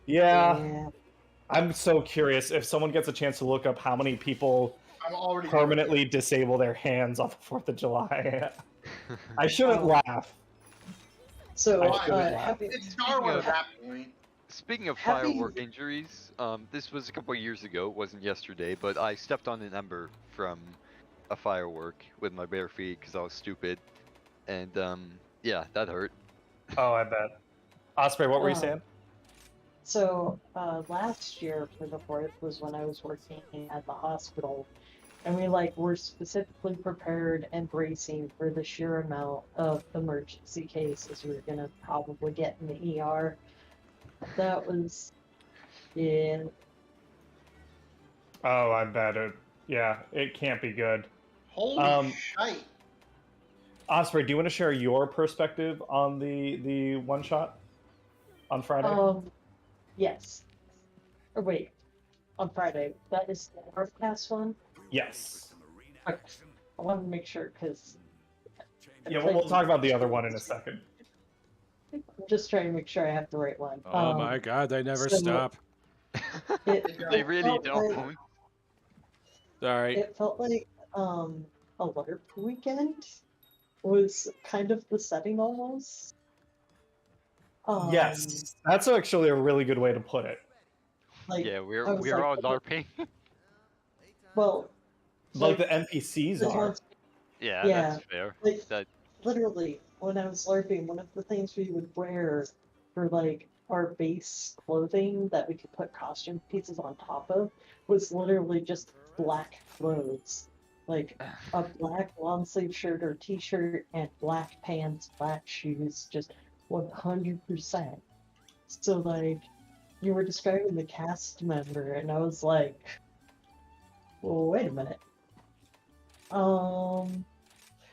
Yeah. I'm so curious if someone gets a chance to look up how many people I'm already permanently disable their hands on the 4th of July. I shouldn't laugh. So, I shouldn't laugh. happy, It's Star Wars at that point. Speaking of Happy- firework injuries, this was a couple of years ago. It wasn't yesterday, but I stepped on an ember from a firework with my bare feet because I was stupid, and yeah, that hurt. Oh, I bet. Osprey, what were you Oh. saying? So, last year for the 4th was when I was working at the hospital, and we were specifically prepared and bracing for the sheer amount of emergency cases we were gonna probably get in the ER. That was, yeah. Oh, I bet it. Yeah, it can't be good. Holy shite. Osprey, do you want to share your perspective on the one shot on Friday? Yes. Or wait, on Friday. That is the Northcast one? Yes. Okay. I wanted to make sure, because... Yeah, we'll talk about the other one in a second. I'm just trying to make sure I have the right one. Oh my god, they never so- stop. They really felt don't. like- Sorry. It felt like a LARP weekend was kind of the setting almost. Yes, that's actually a really good way to put it. Like, Yeah, I we're was we're like, all okay, LARPing. well, Like the NPCs the are. ones, Yeah, yeah, that's fair. like That literally when I was LARPing, one of the things we would wear for like our base clothing that we could put costume pieces on top of was literally just black clothes. Like a black long sleeve shirt or t-shirt and black pants, black shoes, just 100%. So like you were describing the cast member and I was like, well, wait a minute.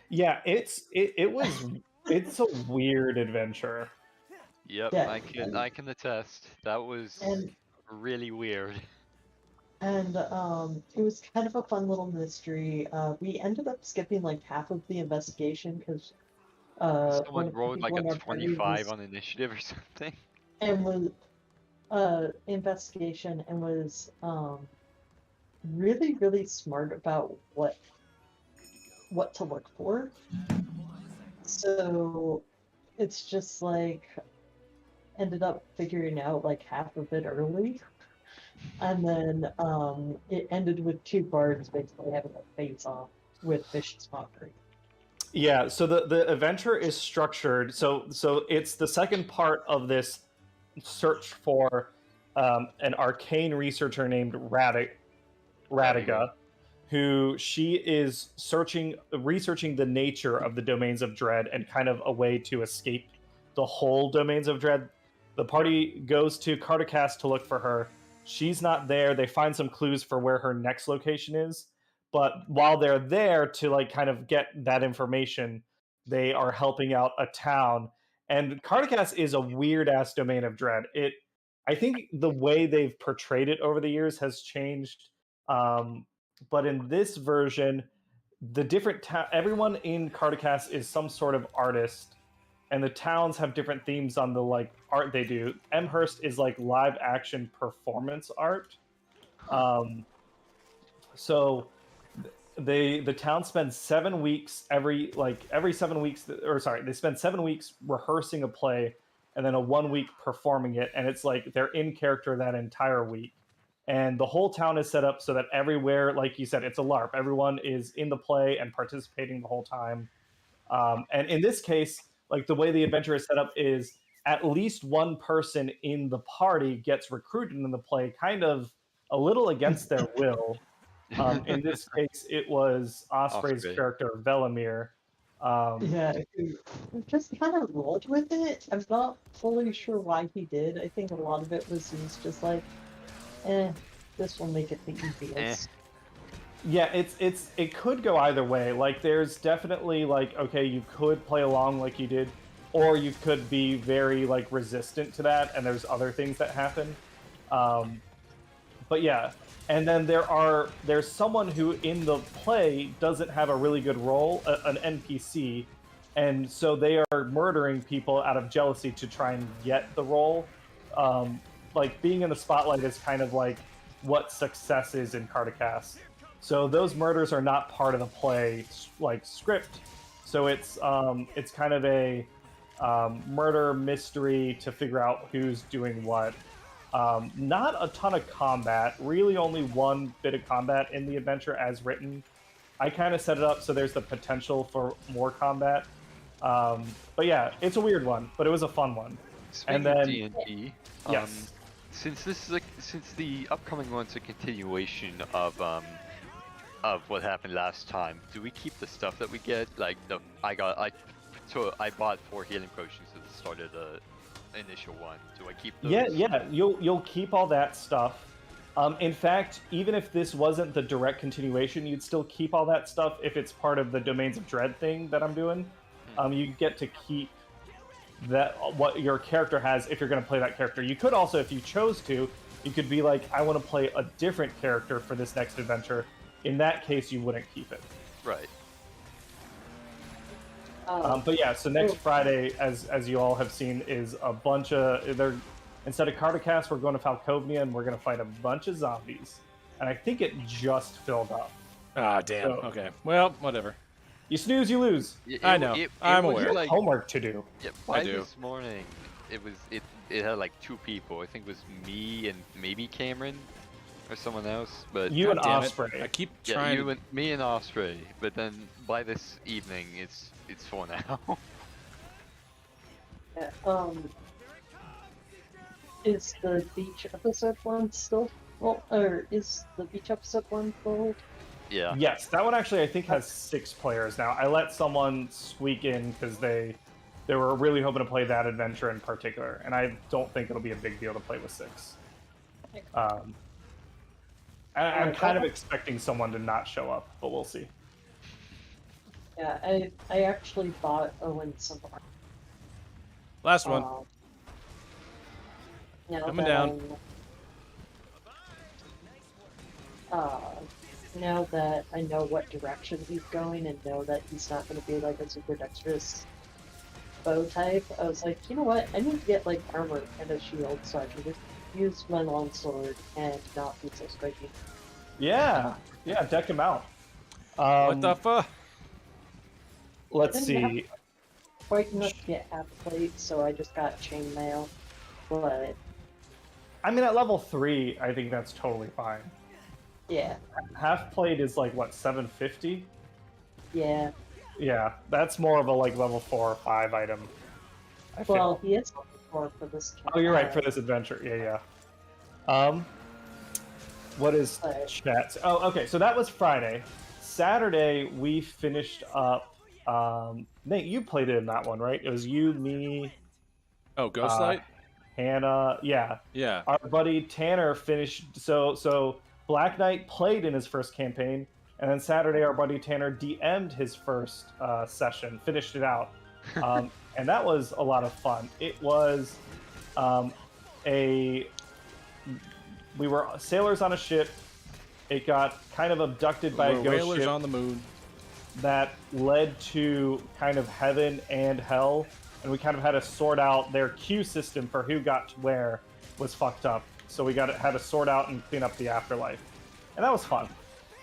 Yeah, it's a weird adventure. Yep, Yeah, I can attest. That was and really weird. and it was kind of a fun little mystery. We ended up skipping like half of the investigation because one Someone of the rolled like people a in our party 25 was on initiative or something. and was investigation and was really smart about what to look for. So it's just like ended up figuring out like half of it early. And then it ended with two bards basically having a face off with vicious mockery. Yeah, so the adventure is structured. So it's the second part of this search for an arcane researcher named Radiga, who she is researching the nature of the domains of dread and kind of a way to escape the whole domains of dread. The party goes to Cartacast to look for her. She's not there. They find some clues for where her next location is, but while they're there to like kind of get that information, they are helping out a town. And Cartacast is a weird ass domain of dread. I think the way they've portrayed it over the years has changed. But in this version, the different everyone in Cartacast is some sort of artist, and the towns have different themes on the like art they do. Amherst is like live action performance art. So the town spends 7 weeks every 7 weeks, or sorry, they spend 7 weeks rehearsing a play and then a 1 week performing it, and it's like they're in character that entire week. And the whole town is set up so that everywhere, like you said, it's a LARP. Everyone is in the play and participating the whole time. And in this case, like the way the adventure is set up is at least one person in the party gets recruited in the play, kind of a little against their will. In this case, it was Osprey's Osprey. character Velimir. Yeah, who just kind of rolled with it. I'm not fully sure why he did. I think a lot of it was he's just like, this will make it the easiest. Yeah, it could go either way. Like, there's definitely like, okay, you could play along like you did, or you could be very like resistant to that, and there's other things that happen. But yeah, and then there's someone who in the play doesn't have a really good role, an NPC, and so they are murdering people out of jealousy to try and get the role. Like being in the spotlight is kind of like what success is in Cartacast. So those murders are not part of the play like script. So it's kind of a murder mystery to figure out who's doing what. Not a ton of combat, really only one bit of combat in the adventure as written. I kind of set it up so there's the potential for more combat. But yeah, it's a weird one, but it was a fun one. Speaking And then of D&D, yes. Since the upcoming one's a continuation of what happened last time, do we keep the stuff that we get? Like I bought 4 healing potions at the start of the initial one. Do I keep those? Yeah, you'll keep all that stuff. In fact, even if this wasn't the direct continuation, you'd still keep all that stuff if it's part of the Domains of Dread thing that I'm doing. You get to keep that what your character has if you're going to play that character. You could also, if you chose to, you could be like, I want to play a different character for this next adventure. In that case, you wouldn't keep it. Right. But yeah, so next Friday, as you all have seen, is a bunch of instead of Cartacast, we're going to Falkovnia and we're going to fight a bunch of zombies. And I think it just filled up. Ah, damn. So- Okay. Well, whatever. You snooze, you lose. I know. I'm was aware. like- Homework to do. Yeah, I by do. this morning, it had like 2 people. I think it was me and maybe Cameron or someone else. But You and God damn it. Osprey. I keep yeah, trying you to. and me and Osprey. But then by this evening, it's full now. Yeah, is the beach episode one still? Well, or is the beach episode one full? Yeah. Yes, that one actually I think has 6 players now. I let someone squeak in because they were really hoping to play that adventure in particular, and I don't think it'll be a big deal to play with 6. I'm kind of expecting someone to not show up, but we'll see. Yeah, I actually bought Owen some art. Last one. Now Coming that down. now that I know what direction he's going and know that he's not going to be like a super dexterous bow type, I was like, you know what? I need to get like armor and a shield so I can just use my longsword and not be so spiky. Yeah, deck him out. What the fuck? Let's Didn't have see. quite enough to get half plate, so I just got chainmail. But I mean, at level 3, I think that's totally fine. yeah, Half plate is like what, 750? yeah. Yeah, that's more of a like level 4 or 5 item. I feel. Well, he is level 4 for this. Oh, you're right, for this adventure. Yeah. What is chat? Oh, okay. So that was Friday. Saturday we finished up. Nate, you played it in that one, right? It was you, me. Oh, Ghostlight? Hannah. Yeah. Yeah. Our buddy Tanner finished. So Black Knight played in his first campaign, and then Saturday our buddy Tanner DM'd his first session, finished it out, and that was a lot of fun. It was we were sailors on a ship. It got kind of abducted by a ghost whalers ship on the moon. that led to kind of heaven and hell, and we kind of had to sort out their queue system for who got to where was fucked up. So we had to sort out and clean up the afterlife, and that was fun.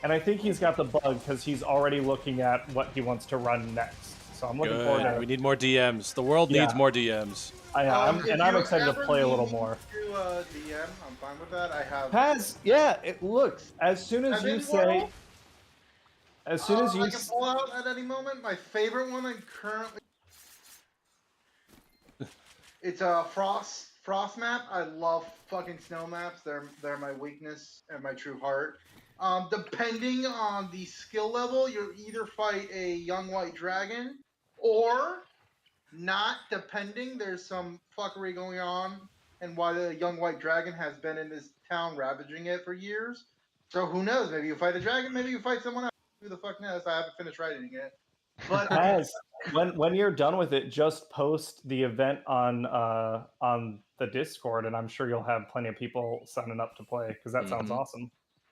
And I think he's got the bug because he's already looking at what he wants to run next. So I'm looking forward to. We need more DMs. The world needs more DMs. I'm excited to play a little more. To DM, I'm fine with that. I have. It looks as soon as you say. As soon as you. I can pull out at any moment. My favorite one I'm currently. It's a frost map. I love fucking snow maps. They're my weakness and my true heart. Depending on the skill level, you'll either fight a young white dragon, or not depending. There's some fuckery going on, and why the young white dragon has been in this town ravaging it for years. So who knows? Maybe you fight a dragon. Maybe you fight someone else. Who the fuck knows? I haven't finished writing it. But when you're done with it, just post the event on the Discord, and I'm sure you'll have plenty of people signing up to play because that sounds awesome.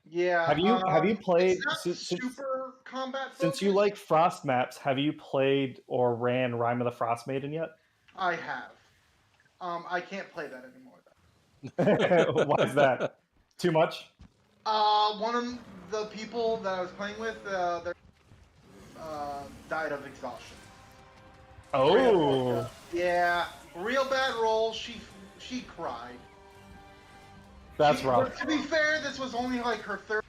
Yeah. Have you played super combat focused? Since you like frost maps? Have you played or ran Rime of the Frost Maiden yet? I have. I can't play that anymore. Why is that? Too much? One of the people that I was playing with, died of exhaustion. Oh. Yeah, real bad roll. She cried. That's rough. But to be fair, this was only like her third.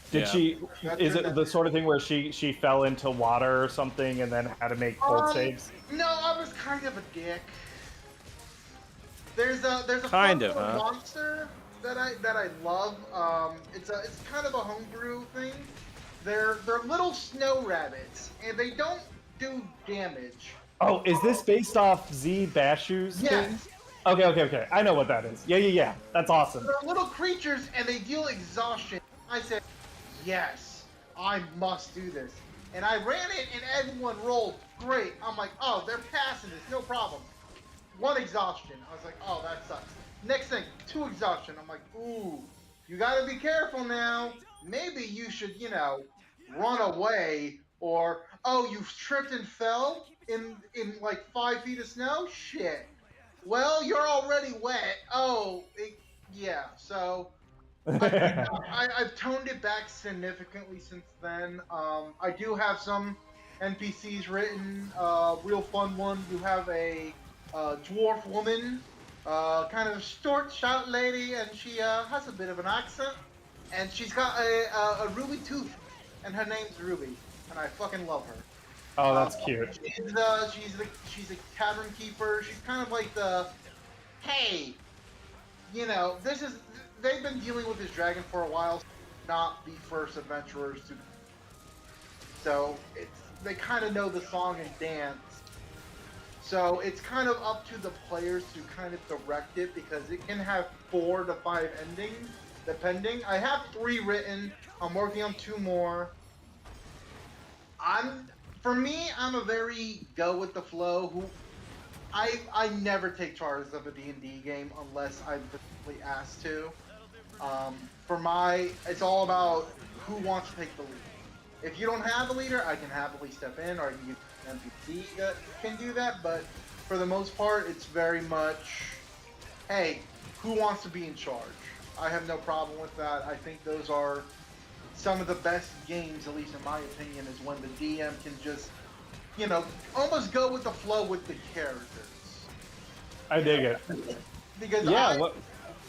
Did she? Is it the sort of thing where she fell into water or something and then had to make cold saves? No, I was kind of a dick. There's a kind of of monster that I love. It's kind of a homebrew thing. They're little snow rabbits and they don't do damage. Oh, is this based off Z Bashu's thing? Yes. Okay. I know what that is. Yeah. That's awesome. They're little creatures and they deal exhaustion. I said, yes, I must do this. And I ran it and everyone rolled great. I'm like, oh, they're passing this, no problem. 1 exhaustion. I was like, oh, that sucks. Next thing, 2 exhaustion. I'm like, ooh, you gotta be careful now. Maybe you should, run away. Or, oh, you tripped and fell in like 5 feet of snow? Shit. Well, you're already wet. Oh, yeah. So I've toned it back significantly since then. I do have some NPCs written, real fun one. You have a dwarf woman, kind of short, stout lady, and she has a bit of an accent, and she's got a ruby tooth, and her name's Ruby, and I fucking love her. Oh, that's cute. She's a tavern keeper. She's kind of like the, hey, you know, they've been dealing with this dragon for a while, not the first adventurers to. So they kind of know the song and dance. So it's kind of up to the players to kind of direct it because it can have 4 to 5 endings, depending. I have 3 written. I'm working on 2 more. For me, I'm a very go with the flow. I never take charge of a D&D game unless I'm particularly asked to. It's all about who wants to take the lead. If you don't have a leader, I can happily step in, or I can use an NPC that can do that. But for the most part, it's very much, hey, who wants to be in charge? I have no problem with that. I think those are some of the best games, at least in my opinion, is when the DM can just, you know, almost go with the flow with the characters. I dig it. Because Yeah.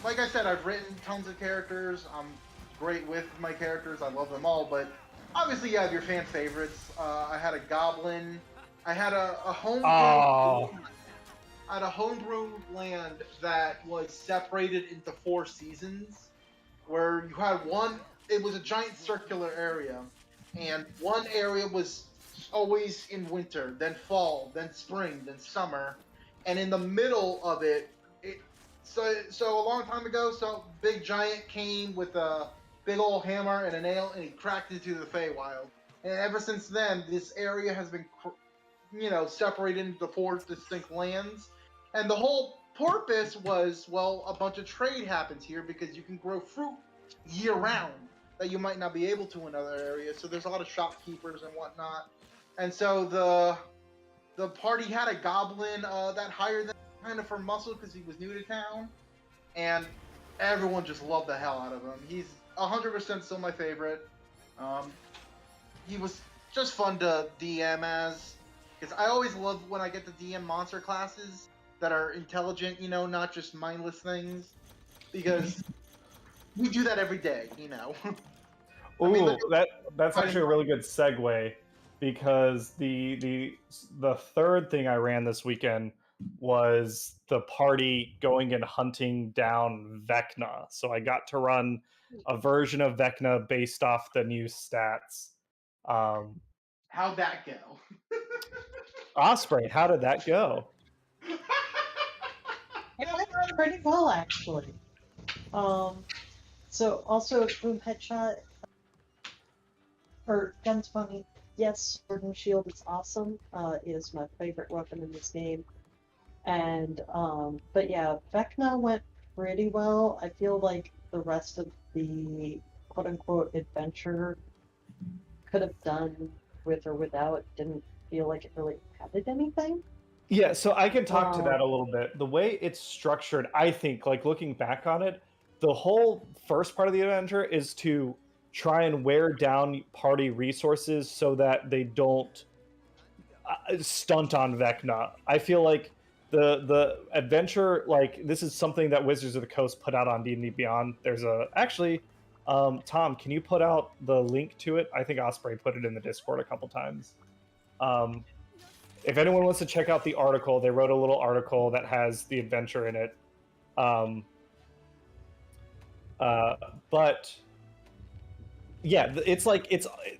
like I said, I've written tons of characters. I'm great with my characters. I love them all, but obviously you have your fan favorites. I had a goblin. I had a homegrown. Oh. I had a homegrown land that was separated into 4 seasons, where you had one. It was a giant circular area, and one area was always in winter, then fall, then spring, then summer, and in the middle of it, so a long time ago, big giant came with a big old hammer and a nail, and he cracked into the Feywild. And ever since then, this area has been, separated into 4 distinct lands. And the whole purpose was, well, a bunch of trade happens here because you can grow fruit year round that you might not be able to in other areas. So there's a lot of shopkeepers and whatnot. And so the party had a goblin that hired them kind of for muscle because he was new to town. And everyone just loved the hell out of him. He's 100% still my favorite. He was just fun to DM as, because I always love when I get to DM monster classes that are intelligent, not just mindless things, because we do that every day, Ooh, that's actually a really good segue, because the third thing I ran this weekend was the party going and hunting down Vecna. So I got to run a version of Vecna based off the new stats. How'd that go? Osprey, how did that go? It went pretty well, actually. So also boom headshot or guns funny. Yes, sword and shield is awesome. Is my favorite weapon in this game. And but yeah, Vecna went pretty well. I feel like the rest of the quote unquote adventure could have done with or without. Didn't feel like it really added anything. Yeah, so I can talk to that a little bit. The way it's structured, I think, like looking back on it, the whole first part of the adventure is to try and wear down party resources so that they don't stunt on Vecna. I feel like the adventure, like, this is something that Wizards of the Coast put out on D&D Beyond. There's Tom, can you put out the link to it? I think Osprey put it in the Discord a couple times. If anyone wants to check out the article, they wrote a little article that has the adventure in it. But yeah,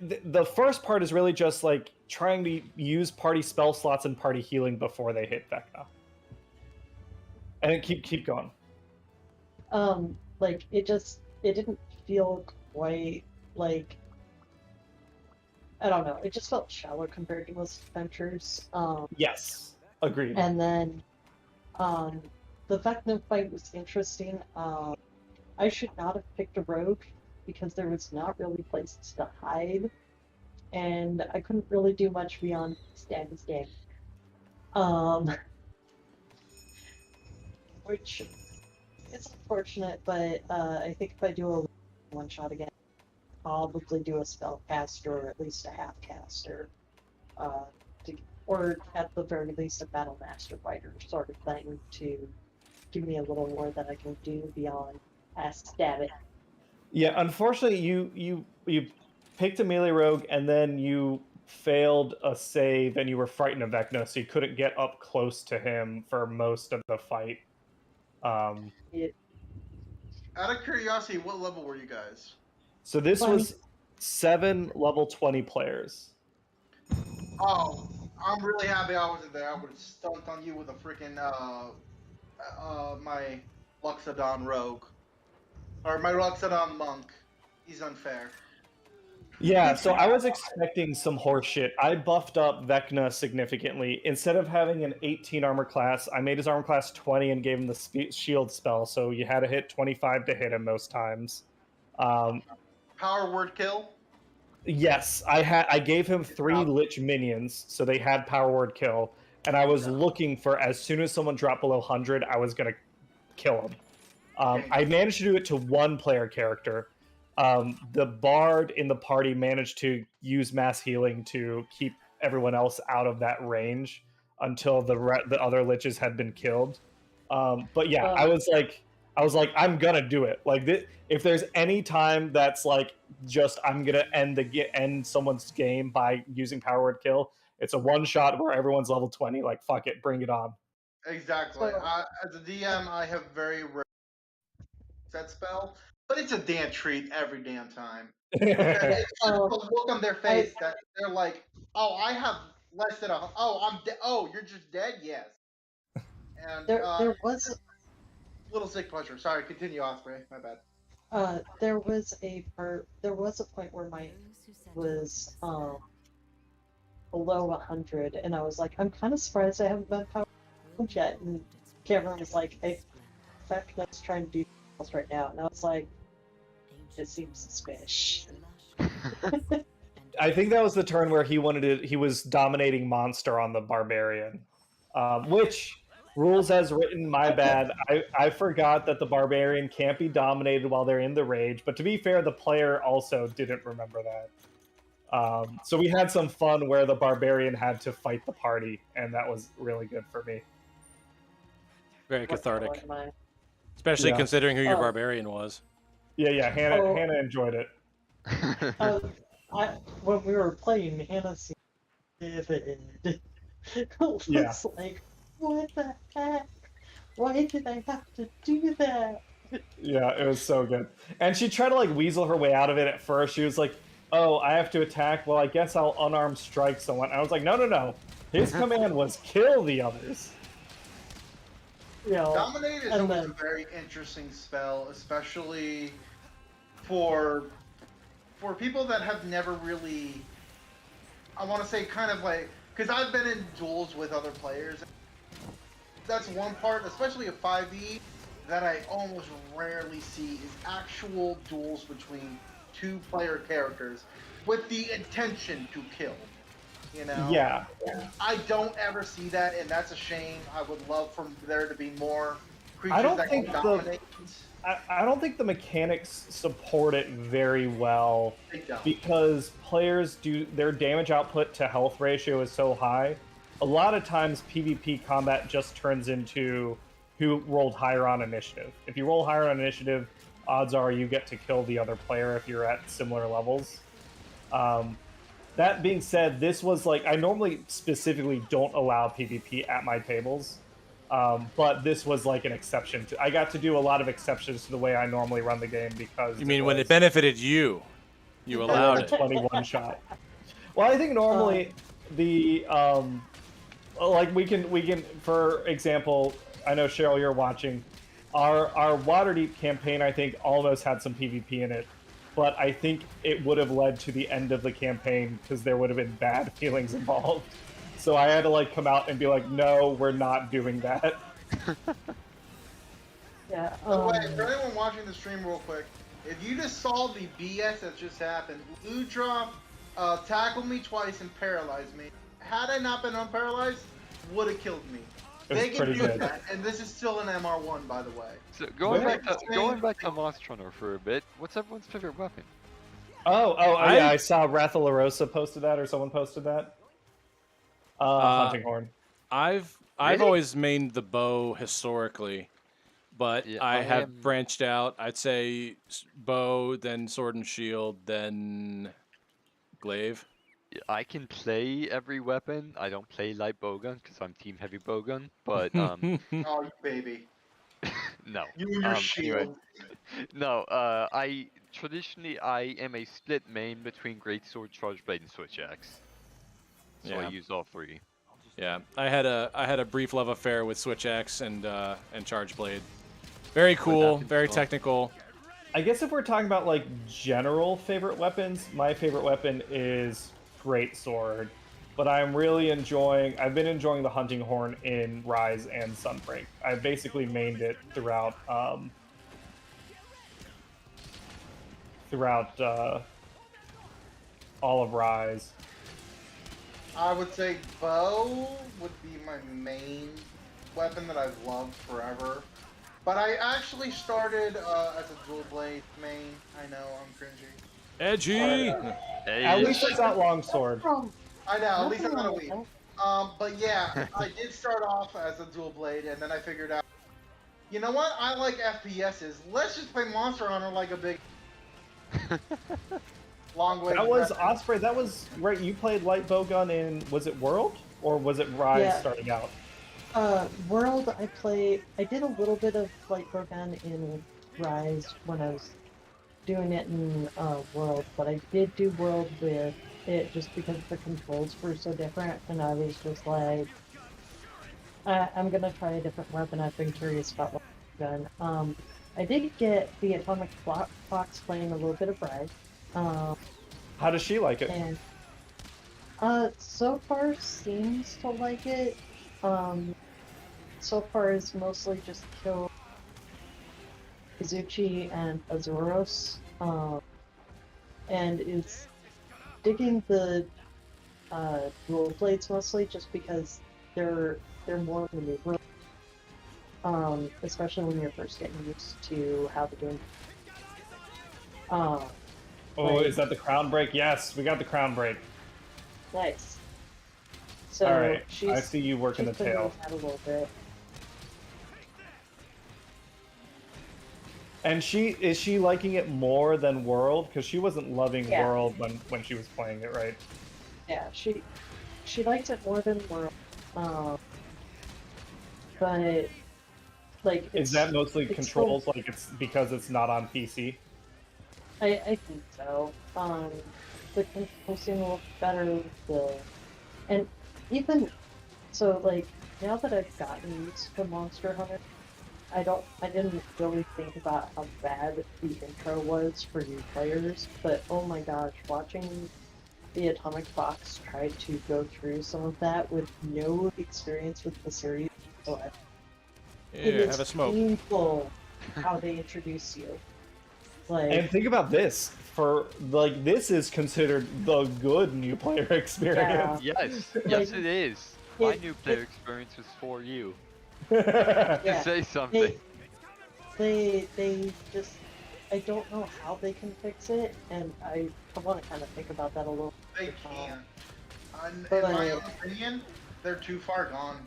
the first part is really just like trying to use party spell slots and party healing before they hit Vecna. And keep going. Like it didn't feel quite like, I don't know. It just felt shallow compared to most adventures. Yes, agreed. And then, the Vecna fight was interesting. I should not have picked a rogue because there was not really places to hide, and I couldn't really do much beyond stand his game. Which is unfortunate, but I think if I do a one shot again, probably do a spellcaster or at least a half caster. or at the very least a battle master fighter sort of thing to give me a little more that I can do beyond stab it. Yeah, unfortunately, you picked a melee rogue and then you failed a save and you were frightened of Vecna, so you couldn't get up close to him for most of the fight. Out of curiosity, what level were you guys? So this 20. was 7 level 20 players. Oh, I'm really happy I wasn't there. I would have stumped on you with a freaking my Luxodon rogue. Or my Luxodon monk. He's unfair. Yeah, so I was expecting some horse shit. I buffed up Vecna significantly. Instead of having an 18 armor class, I made his armor class 20 and gave him the shield spell, so you had to hit 25 to hit him most times. Power word kill? Yes, I gave him 3 Lich minions, so they had power word kill, and I was looking for, as soon as someone dropped below 100, I was going to kill him. I managed to do it to 1 player character. The bard in the party managed to use mass healing to keep everyone else out of that range until the other liches had been killed. But yeah, I was like, I'm gonna do it. Like, if there's any time that's like just I'm gonna end someone's game by using power word kill, it's a one shot where everyone's level 20. Like, fuck it, bring it on. Exactly. As a DM, I have very rare that spell, but it's a damn treat every damn time. It's just the look on their face that they're like, "Oh, I have less than a. Oh, I'm dead. Oh, you're just dead. Yes." And There was little sick pleasure. Sorry, continue, Osprey. My bad. there was a point where my was below 100, and I was like, I'm kind of surprised I haven't been powered yet. And Cameron was like, "Hey, in fact, let's try and do this right now." And I was like, it seems suspicious. I think that was the turn where he was dominating monster on the barbarian, which rules as written, my bad. I forgot that the barbarian can't be dominated while they're in the rage, but to be fair, the player also didn't remember that. So we had some fun where the barbarian had to fight the party, and that was really good for me. Very cathartic. Especially considering who your barbarian was. Yeah, Hannah enjoyed it. When we were playing, Hannah seemed vivid. Looks like, what the heck? Why did I have to do that? Yeah, it was so good. And she tried to like weasel her way out of it at first. She was like, "Oh, I have to attack. Well, I guess I'll unarmed strike someone." And I was like, No. His command was kill the others. Yeah. Dominate is always a very interesting spell, especially for people that have never really, I want to say, kind of like, because I've been in duels with other players. That's one part, especially a 5e, that I almost rarely see is actual duels between 2-player characters with the intention to kill. You know? Yeah. I don't ever see that, and that's a shame. I would love for there to be more creatures that can dominate. I don't think the mechanics support it very well because players their damage output to health ratio is so high. A lot of times PvP combat just turns into who rolled higher on initiative. If you roll higher on initiative, odds are you get to kill the other player if you're at similar levels. That being said, this was like, I normally specifically don't allow PvP at my tables. But this was like an exception. I got to do a lot of exceptions to the way I normally run the game because. You mean when it benefited you, you allowed it? 21 shot. Well, I think normally the like we can for example, I know Cheryl, you're watching. Our Waterdeep campaign, I think, almost had some PvP in it, but I think it would have led to the end of the campaign because there would have been bad feelings involved. So I had to like come out and be like, no, we're not doing that. Yeah. By the way, for anyone watching the stream real quick, if you just saw the BS that just happened, Ludra tackled me twice and paralyzed me. Had I not been unparalyzed, would have killed me. They can do that, and this is still an MR1, by the way. So going back to Monster Hunter for a bit, what's everyone's favorite weapon? Oh, yeah, I saw Ratha La Rosa posted that, or someone posted that. Hunting horn. I've Really? always mained the bow historically, but Yeah, I I have am. branched out. I'd say bow, then sword and shield, then glaive. I can play every weapon. I don't play light bowgun because I'm team heavy bowgun. But Oh, baby. no. You and your Anyway, shield. no. I traditionally I am a split main between greatsword, charge blade, and switch axe. So I Yeah. use all three. Yeah, I had a brief love affair with switch axe and charge blade. Very cool, happens very to all- technical. I guess if we're talking about like general favorite weapons, my favorite weapon is greatsword. But I've been enjoying the hunting horn in Rise and Sunbreak. I basically mained it throughout all of Rise. I would say bow would be my main weapon that I've loved forever. But I actually started as a dual blade main. I know, I'm cringy. Edgy. Hey, At least it's not longsword. I know, at least I'm Nothing not a wrong weeb. with that. But yeah, I did start off as a dual blade, and then I figured out, you know what? I like FPSs. Let's just play Monster Hunter like a big long way. That was Osprey. That was right. You played light bowgun in, was it World or was it Rise Yeah. starting out? World, I did a little bit of light bowgun in Rise when I was doing it in World, but I did do World with it just because the controls were so different, and I was just like, I'm gonna try a different weapon. I've been curious about light gun. I did get the Atomic Fox playing a little bit of Rise. How does she like it? And so far seems to like it. So far it's mostly just killed Izuchi and Azuros, and is digging the dual blades mostly just because they're more maneuverable, especially when you're first getting used to how to do them. Oh, Right. is that the crown break? Yes, we got the crown break. Nice. So All right, she's I see you working the she's been tail. doing that a little bit. And is she liking it more than World? Because she wasn't loving Yeah. World when she was playing it, right? Yeah, she likes it more than World. But like Is that mostly it's controls? Like it's because it's not on PC? I think so. The controls seem a little better. And even so, like now that I've gotten used to Monster Hunter, I didn't really think about how bad the intro was for new players. But oh my gosh, watching the Atomic Fox try to go through some of that with no experience with the series, it Yeah, is have a smoke. painful how they introduce you. Like, And think about this. For like this is considered the good new player experience. Yes, Like, yes, it is. My it- new player experience was for you. Yeah. Yeah, To say something. they just, I don't know how they can fix it, and I want to kind of think about that a little. They can't. In But, my own opinion, they're too far gone.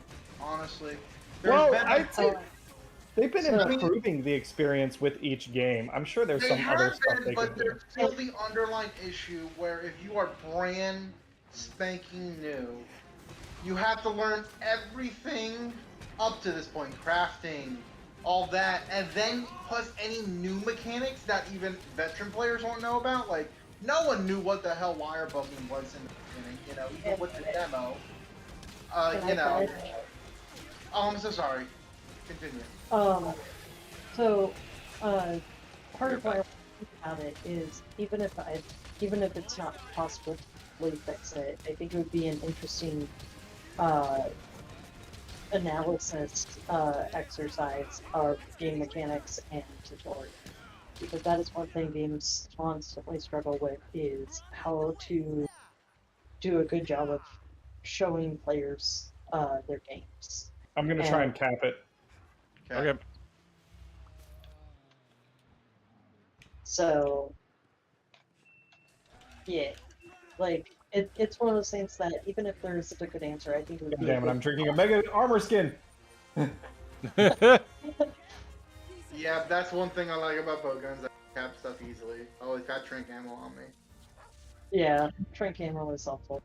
Honestly. Well, been I'd say they've been So- improving the experience with each game. I'm sure there's They some have other stuff been, they but can do. there's still the underlying issue where if you are brand spanking new, you have to learn everything up to this point, crafting, all that, and then plus any new mechanics that even veteran players won't know about. Like, no one knew what the hell wire bugging was in the beginning, you know, even with the demo. Can You I know. try? Oh, I'm so sorry. Continue. So, part of why I think about it is even if it's not possible to fully fix it, I think it would be an interesting analysis exercise of game mechanics and tutorial, because that is one thing games constantly struggle with, is how to do a good job of showing players their games. I'm gonna try and cap it. Okay. So, yeah, like it's one of those things that even if there isn't a good answer, I think it would be. Damn it! I'm drinking a mega armor skin. Yeah, that's one thing I like about bow guns. I cap stuff easily. I always got Trink ammo on me. Yeah, Trink ammo is helpful.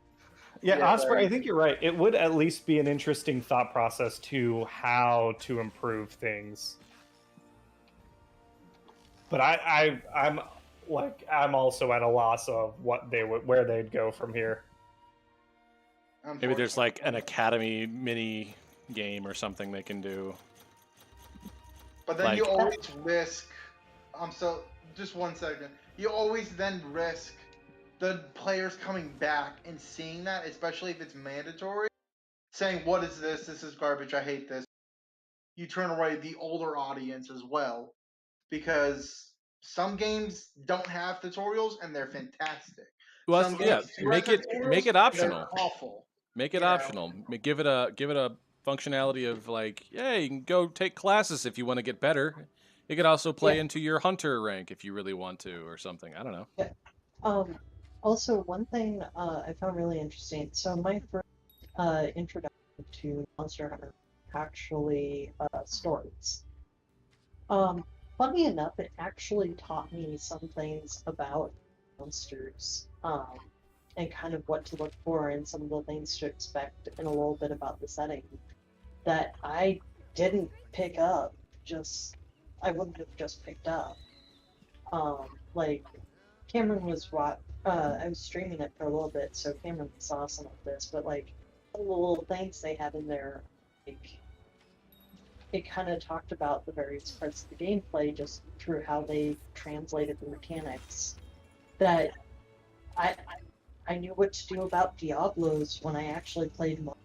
Yeah, Yeah, Osprey, I think you're right. It would at least be an interesting thought process to how to improve things. But I'm also at a loss of where they'd go from here. Maybe there's like an academy mini game or something they can do. But then like- you always risk. Just 1 second. You always then risk the players coming back and seeing that, especially if it's mandatory, saying, "What is this? This is garbage. I hate this." You turn away the older audience as well, because some games don't have tutorials and they're fantastic. Well, Some yeah, games do make have it tutorials, optional. They're awful. Make it you know. optional. Give it a functionality of like, yeah, you can go take classes if you want to get better. You could also play into your hunter rank if you really want to, or something. I don't know. Also, one thing I found really interesting. So my first introduction to Monster Hunter actually stories. Funny enough, it actually taught me some things about monsters, and kind of what to look for and some of the things to expect, and a little bit about the setting that I didn't pick up. I wouldn't have just picked up. Like Cameron was I was streaming it for a little bit, so Cameron saw some of this, but like the little things they had in there, like it kind of talked about the various parts of the gameplay just through how they translated the mechanics. That I knew what to do about Diablos when I actually played more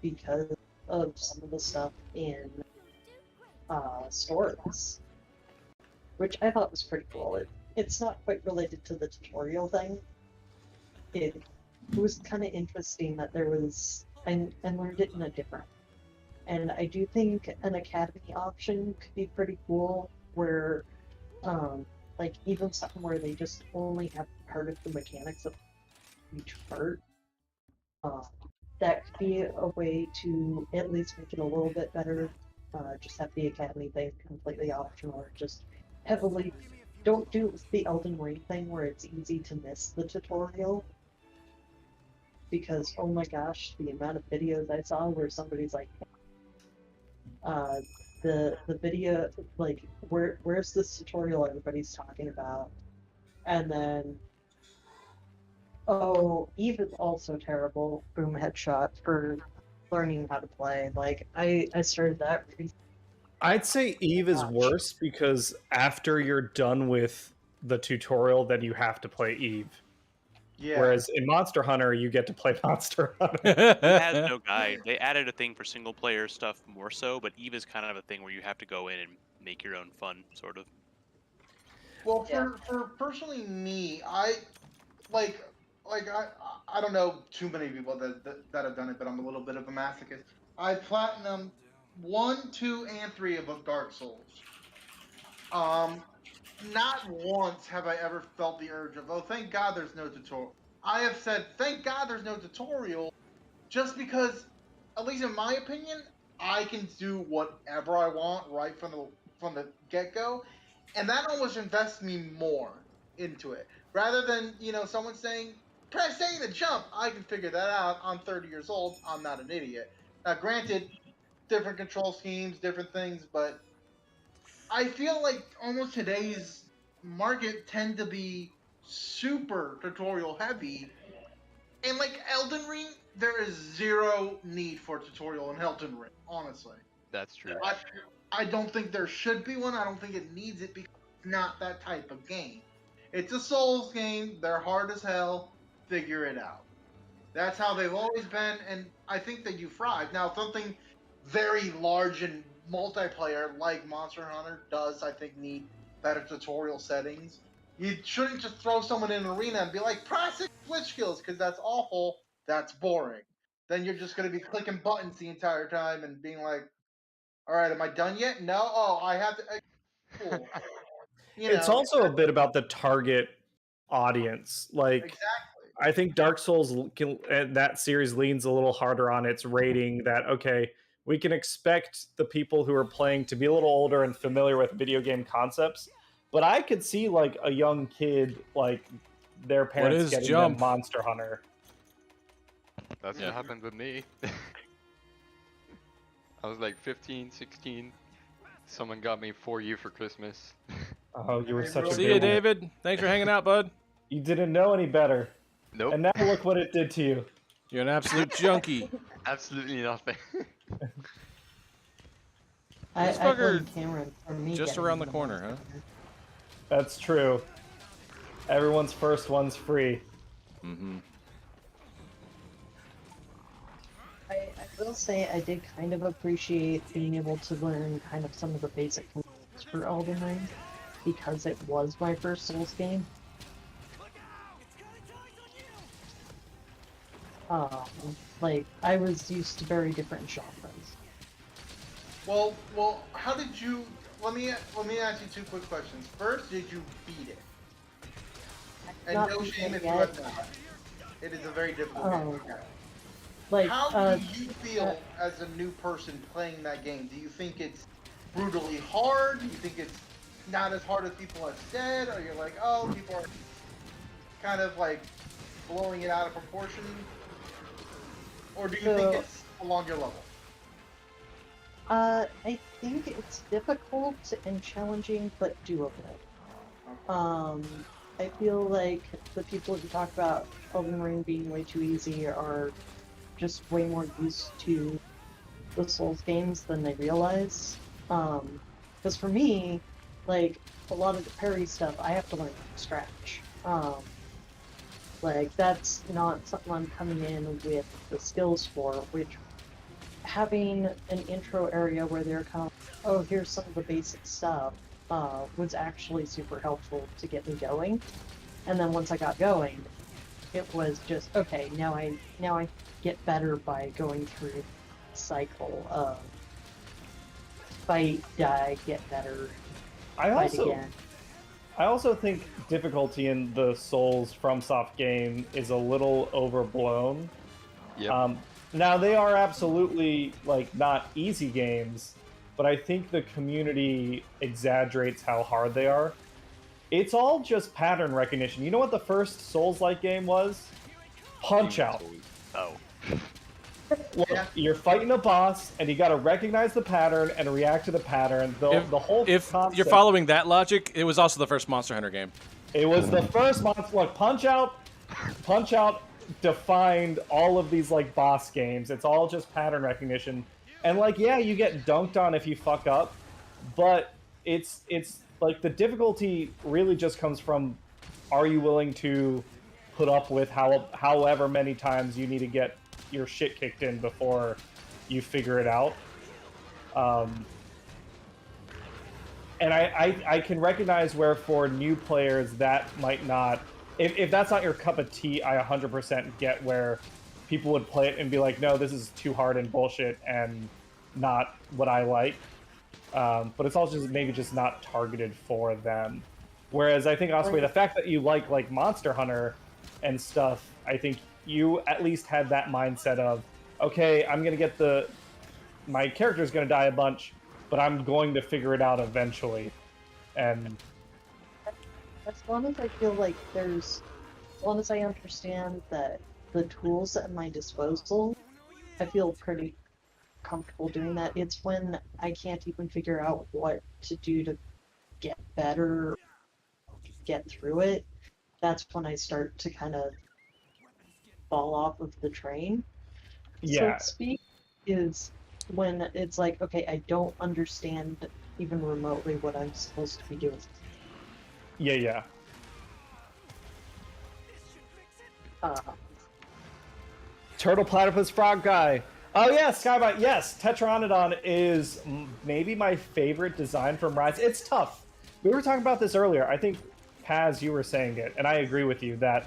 because of some of the stuff in stories, which I thought was pretty cool. It's not quite related to the tutorial thing. It was kind of interesting that there was, and learned it in a different. And I do think an academy option could be pretty cool, where, like even something where they just only have part of the mechanics of each part. That could be a way to at least make it a little bit better. Just have the academy thing completely optional, or just heavily. Don't do the Elden Ring thing where it's easy to miss the tutorial. Because oh my gosh, the amount of videos I saw where somebody's like, the video, like, where's this tutorial everybody's talking about? And then, oh, Eve is also terrible. Boom, headshot for learning how to play. Like, I started that. I'd say Eve is worse because after you're done with the tutorial, then you have to play Eve. Yeah. Whereas in Monster Hunter, you get to play Monster Hunter. It has no guide. They added a thing for single player stuff more so, but Eve is kind of a thing where you have to go in and make your own fun, sort of. Well, for personally me, I don't know too many people that have done it, but I'm a little bit of a masochist. I platinum 1, 2, and 3 of Dark Souls. Not once have I ever felt the urge of, oh, thank God there's no tutorial. I have said, thank God there's no tutorial, just because, at least in my opinion, I can do whatever I want right from the get-go, and that almost invests me more into it. Rather than, someone saying, press A to jump, I can figure that out. I'm 30 years old. I'm not an idiot. Now, granted, different control schemes, different things, but I feel like almost today's market tend to be super tutorial heavy. And like Elden Ring, there is zero need for tutorial in Elden Ring, honestly. That's true. I don't think there should be one. I don't think it needs it because it's not that type of game. It's a Souls game. They're hard as hell. Figure it out. That's how they've always been, and I think that you thrive. Now, something very large and multiplayer like Monster Hunter does, I think, need better tutorial settings. You shouldn't just throw someone in an arena and be like, press switch skills, because that's awful. That's boring. Then you're just going to be clicking buttons the entire time and being like, all right, am I done yet? No? Oh, I have to... Cool. It's also a bit about the target audience. Like, exactly. I think Dark Souls that series leans a little harder on its rating. That okay, we can expect the people who are playing to be a little older and familiar with video game concepts, but I could see like a young kid, like their parents is getting Jump? them Monster Hunter. That's Yeah. what happened with me. I was like 15, 16. Someone got me For You for Christmas. Oh, you were such a See good you, one. David. Thanks for hanging out, bud. You didn't know any better, Nope. and now look what it did to you. You're an absolute junkie. Absolutely nothing. This I blame fucker Cameron for me just getting around the the corner, Monster huh? Hunter. That's true. Everyone's first one's free. Mm-hmm. I will say I did kind of appreciate being able to learn kind of some of the basic controls for Elden Ring because it was my first Souls game. Like I was used to very different genres. Well, how did you? Let me ask you two quick questions. First, did you beat it? And Not no beat shame it if you yet. have not. It is a very difficult Oh, game. like How do you feel as a new person playing that game? Do you think it's brutally hard? Do you think it's not as hard as people have said? Or you're like, oh, people are kind of like blowing it out of proportion? Or do you think So- it's along your level? I think it's difficult and challenging, but doable. I feel like the people who talk about Elden Ring being way too easy are just way more used to the Souls games than they realize. Because for me, like a lot of the parry stuff, I have to learn from scratch. Like that's not something I'm coming in with the skills for, which having an intro area where they're kind of, oh, here's some of the basic stuff, was actually super helpful to get me going. And then once I got going, it was just, okay, now I get better by going through the cycle of fight, die, get better, fight again. I also think difficulty in the Souls FromSoft game is a little overblown. Yep. Now they are absolutely like not easy games, but I think the community exaggerates how hard they are. It's all just pattern recognition. You know what the first Souls-like game was? Punch Out. Oh. Look, Yeah. you're fighting a boss, and you got to recognize the pattern and react to the pattern. The whole If concept, you're following that logic, it was also the first Monster Hunter game. it was the first monster. Look, Punch Out defined all of these like boss games. It's all just pattern recognition, and like yeah, you get dunked on if you fuck up, but it's like the difficulty really just comes from are you willing to put up with however many times you need to get your shit kicked in before you figure it out. And I can recognize where for new players that might not, if that's not your cup of tea, I 100% get where people would play it and be like, no, this is too hard and bullshit and not what I like. But it's also just maybe just not targeted for them. Whereas I think also the fact that you like Monster Hunter and stuff, I think you at least had that mindset of, okay, I'm gonna get my character's gonna die a bunch, but I'm going to figure it out eventually. And As long as I feel like as long as I understand that the tools at my disposal, I feel pretty comfortable doing that. It's when I can't even figure out what to do to get better, get through it, that's when I start to kind of fall off of the train, so yeah, to speak, is when it's like, okay, I don't understand even remotely what I'm supposed to be doing. yeah. Turtle Platypus Frog Guy. Oh yeah, Skybite. Yes, Tetranodon is maybe my favorite design from Rise. It's tough. We were talking about this earlier. I think Paz, you were saying it, and I agree with you that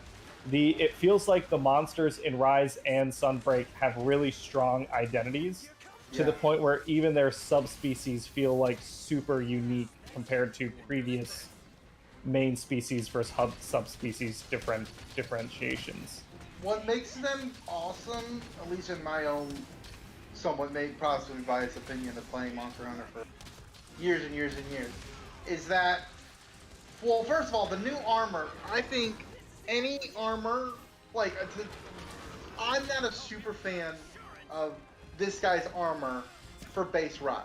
it feels like the monsters in Rise and Sunbreak have really strong identities to the point where even their subspecies feel like super unique compared to previous main species versus subspecies differentiations. What makes them awesome, at least in my own somewhat possibly biased opinion of playing Monster Hunter for years and years and years, is that, well, first of all, the new armor, I think any armor, like, I'm not a super fan of this guy's armor for base Rise.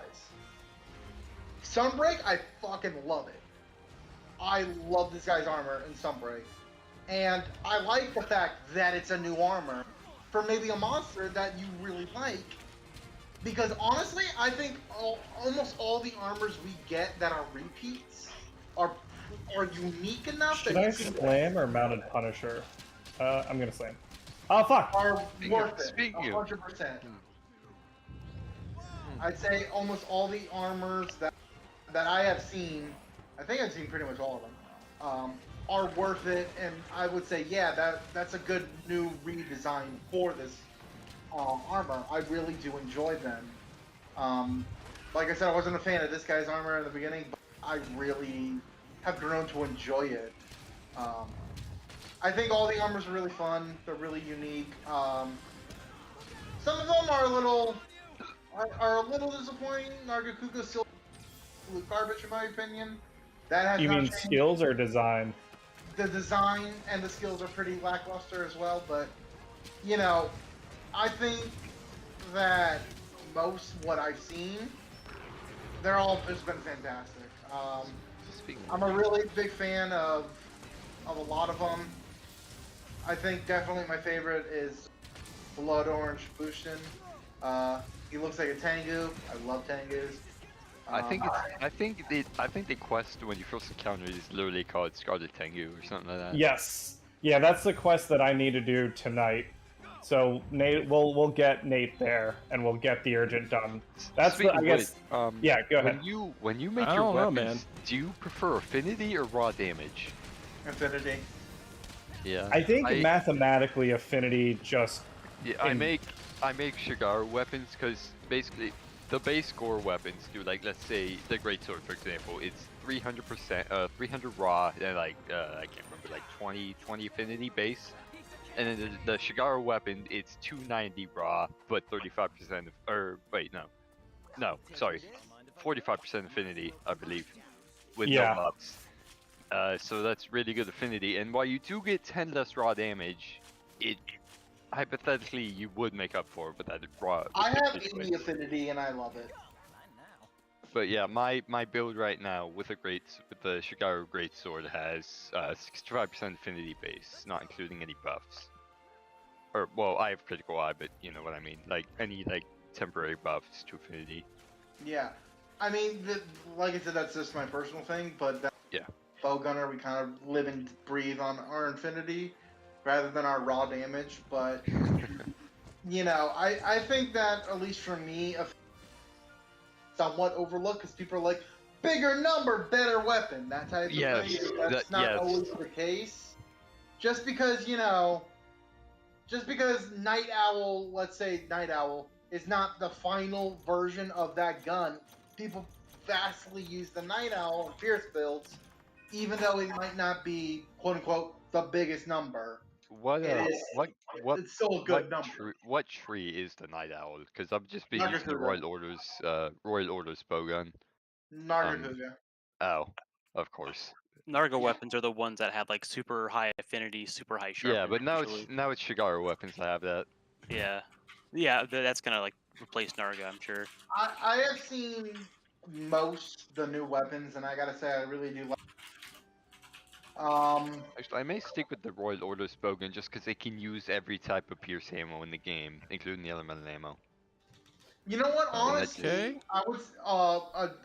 Sunbreak, I fucking love it. I love this guy's armor in Sunbreak. And I like the fact that it's a new armor for maybe a monster that you really like. Because honestly, I think almost all the armors we get that are repeats are unique enough Should that I you can slam or mounted Punisher? I'm gonna slam. Oh fuck! are worth it. Speaking of- 100%. I'd say almost all the armors that I have seen, I think I've seen pretty much all of them, are worth it, and I would say, yeah, that's a good new redesign for this armor. I really do enjoy them. Like I said, I wasn't a fan of this guy's armor in the beginning, but I really have grown to enjoy it. I think all the armors are really fun. They're really unique. Some of them are a little disappointing. Nargacuga's still garbage in my opinion. That has You not mean changed. skills or design? The design and the skills are pretty lackluster as well, but you know, I think that most what I've seen, they're all just been fantastic. I'm a really big fan of a lot of them. I think definitely my favorite is Blood Orange Bushin. He looks like a Tengu. I love Tengus. I think the quest when you first encounter it is literally called Scarlet Tengu or something like that. Yes. Yeah, that's the quest that I need to do tonight. So Nate, we'll get Nate there, and we'll get the urgent done. That's Speaking I guess. of which, Yeah, go ahead. When you make I your don't know, weapons, man. do you prefer affinity or raw damage? Infinity. Yeah. I think mathematically affinity just. Yeah, I make Shigaru weapons because basically the base core weapons do, like, let's say the greatsword for example, it's 300%, 300 raw and like I can't remember, like 20 affinity base, and then the Shigaru weapon it's 290 raw but 35% or wait no sorry 45% affinity I believe with Yeah. no buffs. So that's really good affinity, and while you do get 10 less raw damage, it hypothetically you would make up for it with that raw. I have affinity 80 affinity and I love it. But yeah, my build right now with the Shigaru Greatsword has 65% affinity base, not including any buffs. Or well, I have critical eye, but you know what I mean. Like any temporary buffs to affinity. Yeah. I mean, like I said, that's just my personal thing, but Yeah. Bowgunner, we kind of live and breathe on our infinity rather than our raw damage, but you know, I think that at least for me, somewhat overlooked because people are like, bigger number, better weapon, that type of Yes, thing. That's not yes. always the case. Just because, you know, Night Owl, let's say Night Owl, is not the final version of that gun, people vastly use the Night Owl and Pierce builds, even though it might not be, quote unquote, the biggest number. What It's still a good number. What tree is the Night Owl? Because I've just been using the Nargacuga. Royal Order's bowgun. Nargacuga. Oh, of course. Narga weapons are the ones that have like super high affinity, super high sharpness. Yeah, but now usually. it's Shigaru weapons that have that. Yeah, that's gonna like replace Narga, I'm sure. I have seen most the new weapons, and I gotta say I really do like. Actually, I may stick with the Royal Order's bowgun just because they can use every type of pierce ammo in the game, including the elemental ammo. You know what? Oh, that's- Honestly, Okay. I would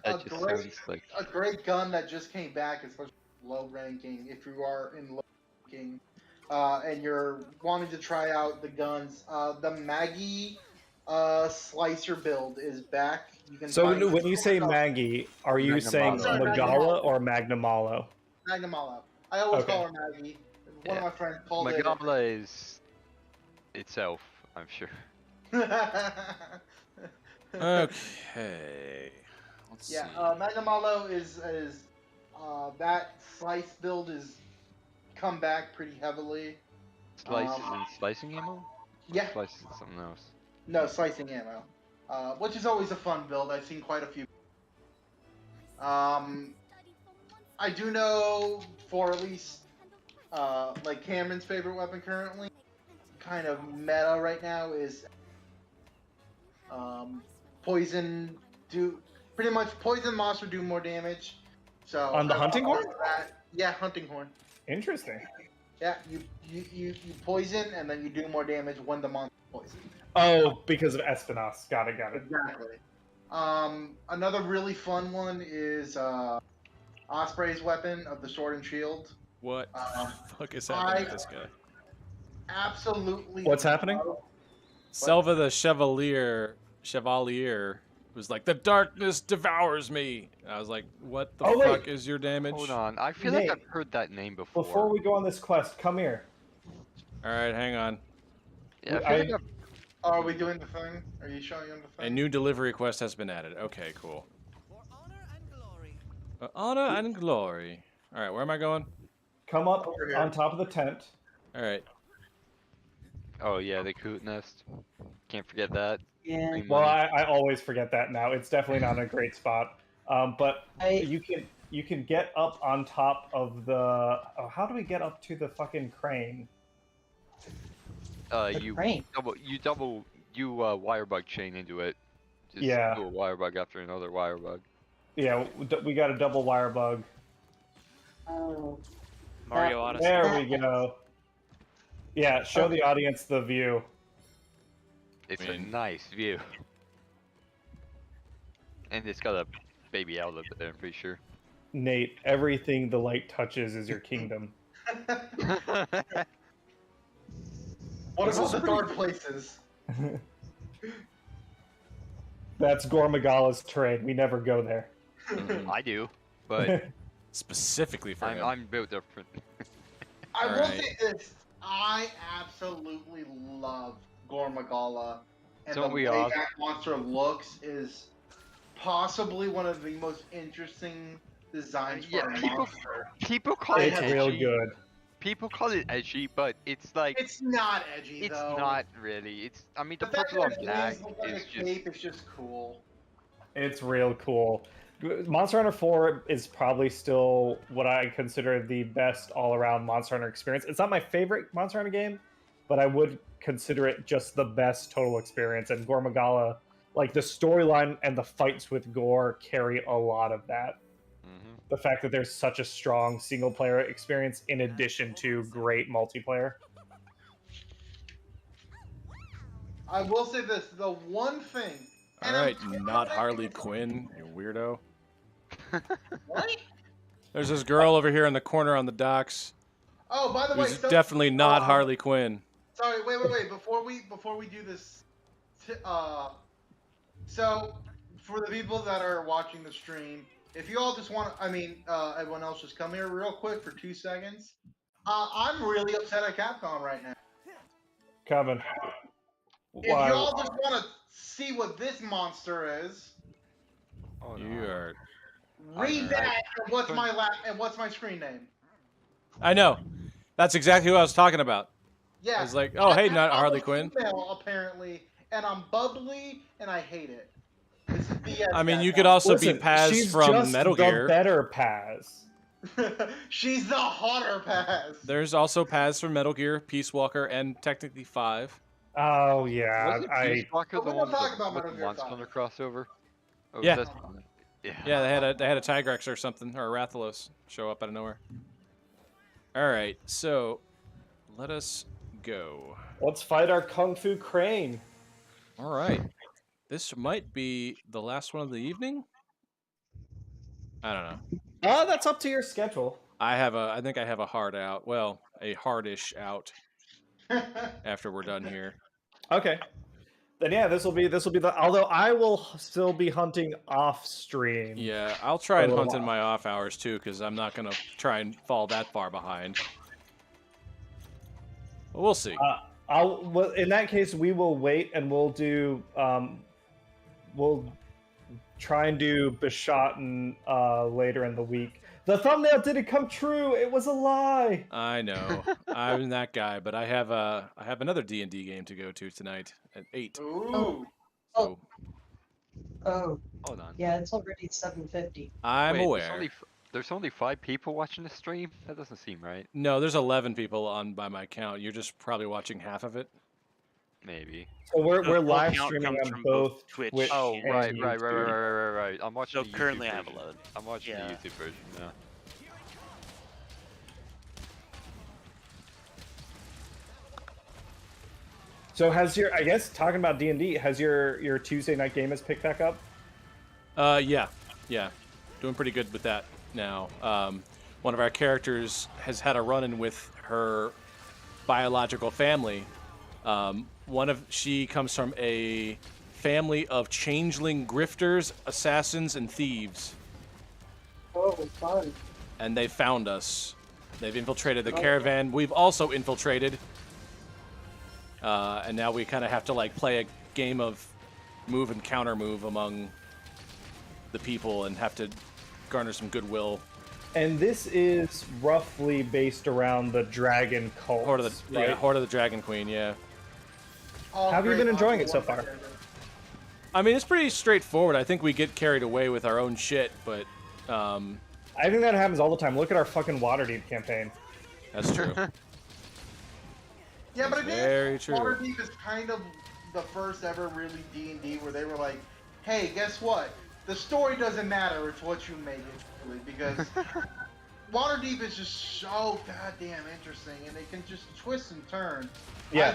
That just sounds like a great gun that just came back, especially low ranking. If you are in low ranking, and you're wanting to try out the guns, the Maggie slicer build is back. You can So find when you say Maggie, are you saying Magnamalo. Magala or Magnamalo? Magnamalo. I always Okay. call her Maggie. One of my friends called Magala is itself, I'm sure. it. Okay. Let's Yeah, see. Magnamalo is That slice build is come back pretty heavily. Slices and slicing ammo? Or Yeah, Slices and something else. no slicing ammo, which is always a fun build. I've seen quite a few. I do know for at least like Cameron's favorite weapon currently, kind of meta right now is poison. Pretty much poison monster do more damage. So On the I hunting want horn? that. Yeah, hunting horn. Interesting. Yeah, you poison and then you do more damage when the monster poison. Oh, because of Espinas. Got it. Exactly. Another really fun one is Osprey's weapon of the sword and shield. What Um, the fuck is happening with this guy? Absolutely. What's happening? Selva the Chevalier was like, the darkness devours me. I was like, what the Oh, wait. fuck is your damage? Hold on, I feel like Nate, I've heard that name before. Before we go on this quest, come here. All right, hang on. Yeah, I feel like Are we doing the thing? Are you showing him the A thing? new delivery quest has been added. Okay, cool. Honor and glory. All right, where am I going? Come up Over here. on top of the tent. All right. Oh yeah, the coot nest. Can't forget that. Yeah. Free Well, money. I always forget that now. It's definitely not a great spot. But I you can get up on top of the. Oh, how do we get up to the fucking crane? You Crane. wire bug chain into it. Just Yeah. do a wire bug after another wire bug. Yeah, we got a double wire bug. Oh. Mario Odyssey. There we go. Yeah, show the audience the view. It's I mean- a nice view. And it's got a baby outlet there, I'm pretty sure. Nate, everything the light touches is your kingdom. What about the dark places? That's Gormagala's terrain. We never go there. I do, but Specifically for him. I'm built different. I will Alright. say this: I absolutely love Gormagala, and Don't the we way all? that monster looks is possibly one of the most interesting designs for Yeah, a people- monster. People call it It's edgy. real good. People call it edgy, but it's like It's not edgy it's though. not really. It's I mean the The fact purple that on its black wings look like is a just cape is just cool. It's real cool. Monster Hunter 4 is probably still what I consider the best all-around Monster Hunter experience. It's not my favorite Monster Hunter game, but I would consider it just the best total experience. And Gormagala, like the storyline and the fights with Gore carry a lot of that. Mhm. The fact that there's such a strong single-player experience in addition to great multiplayer. I will say this: the one thing. All and I'm right, terrified not that Harley it's- Quinn, you weirdo. What? There's this girl over here in the corner on the docks Oh, by the way, who's so, definitely not Harley Quinn. Sorry, wait. Before we do this, so for the people that are watching the stream, if you all just want, everyone else just come here real quick for 2 seconds. I'm really upset at Capcom right now. Coming. If you all just want to see what this monster is, Oh, You no. are. read Alright. that. And what's my screen name? I know. That's exactly what I was talking about. Yeah. I was like, oh, hey, not I'm Harley a Quinn. female, apparently, and I'm bubbly, and I hate it. This is BS. I mean, you Capcom. could also Listen, be Paz she's from just Metal the Gear. better Paz. She's the hotter pass. There's also Paz from Metal Gear, Peace Walker, and technically 5. Oh yeah, Wasn't Peace Walker But the we one don't talk with about the Metal Gear Monster 5. Hunter crossover? Oh, Yeah. that's- Yeah. Yeah, they had a Tigrex or something, or a Rathalos show up out of nowhere. All right, so let us go. let's fight our Kung Fu Crane. All right, this might be the last one of the evening. I don't know. That's up to your schedule. I think I have a hard out. Well, a hardish out after we're done here. Okay. Then yeah, this will be the. Although I will still be hunting off stream. Yeah, I'll try For a and little hunt in while. my off hours too, because I'm not gonna try and fall that far behind. But we'll see. In that case, we will wait and we'll do. We'll try and do Bishotten later in the week. The thumbnail didn't come true. It was a lie. I know. I'm that guy, but I have another D&D game to go to tonight at 8. Ooh. So Oh, Hold on. yeah, it's already 7:50. I'm Wait, aware. there's only 5 people watching the stream? That doesn't seem right. No, there's 11 people on by my count. You're just probably watching half of it. Maybe. So we're full live count streaming comes on from both Twitch. Twitch Oh, and right. YouTube. I'm watching So the YouTube currently I have version. 11. I'm watching Yeah. the YouTube version, yeah. So has your, I guess, talking about D&D, has your Tuesday night game has picked back up? Yeah, doing pretty good with that now. One of our characters has had a run-in with her biological family. She comes from a family of changeling grifters, assassins, and thieves, Oh, fun. and they found us. They've infiltrated the caravan. We've also infiltrated, and now we kind of have to like play a game of move and counter move among the people and have to garner some goodwill. And this is roughly based around the dragon cult, Horde of the, right? yeah, Horde of the Dragon Queen, yeah. All How have you great been enjoying Uncle it so One far? together. I mean, it's pretty straightforward. I think we get carried away with our own shit, but I think that happens all the time. Look at our fucking Waterdeep campaign. that's true. Yeah, but I Very think true. Waterdeep is kind of the first ever really D&D where they were like, hey, guess what? The story doesn't matter, it's what you make it, really, because Waterdeep is just so goddamn interesting, and they can just twist and turn. Yeah.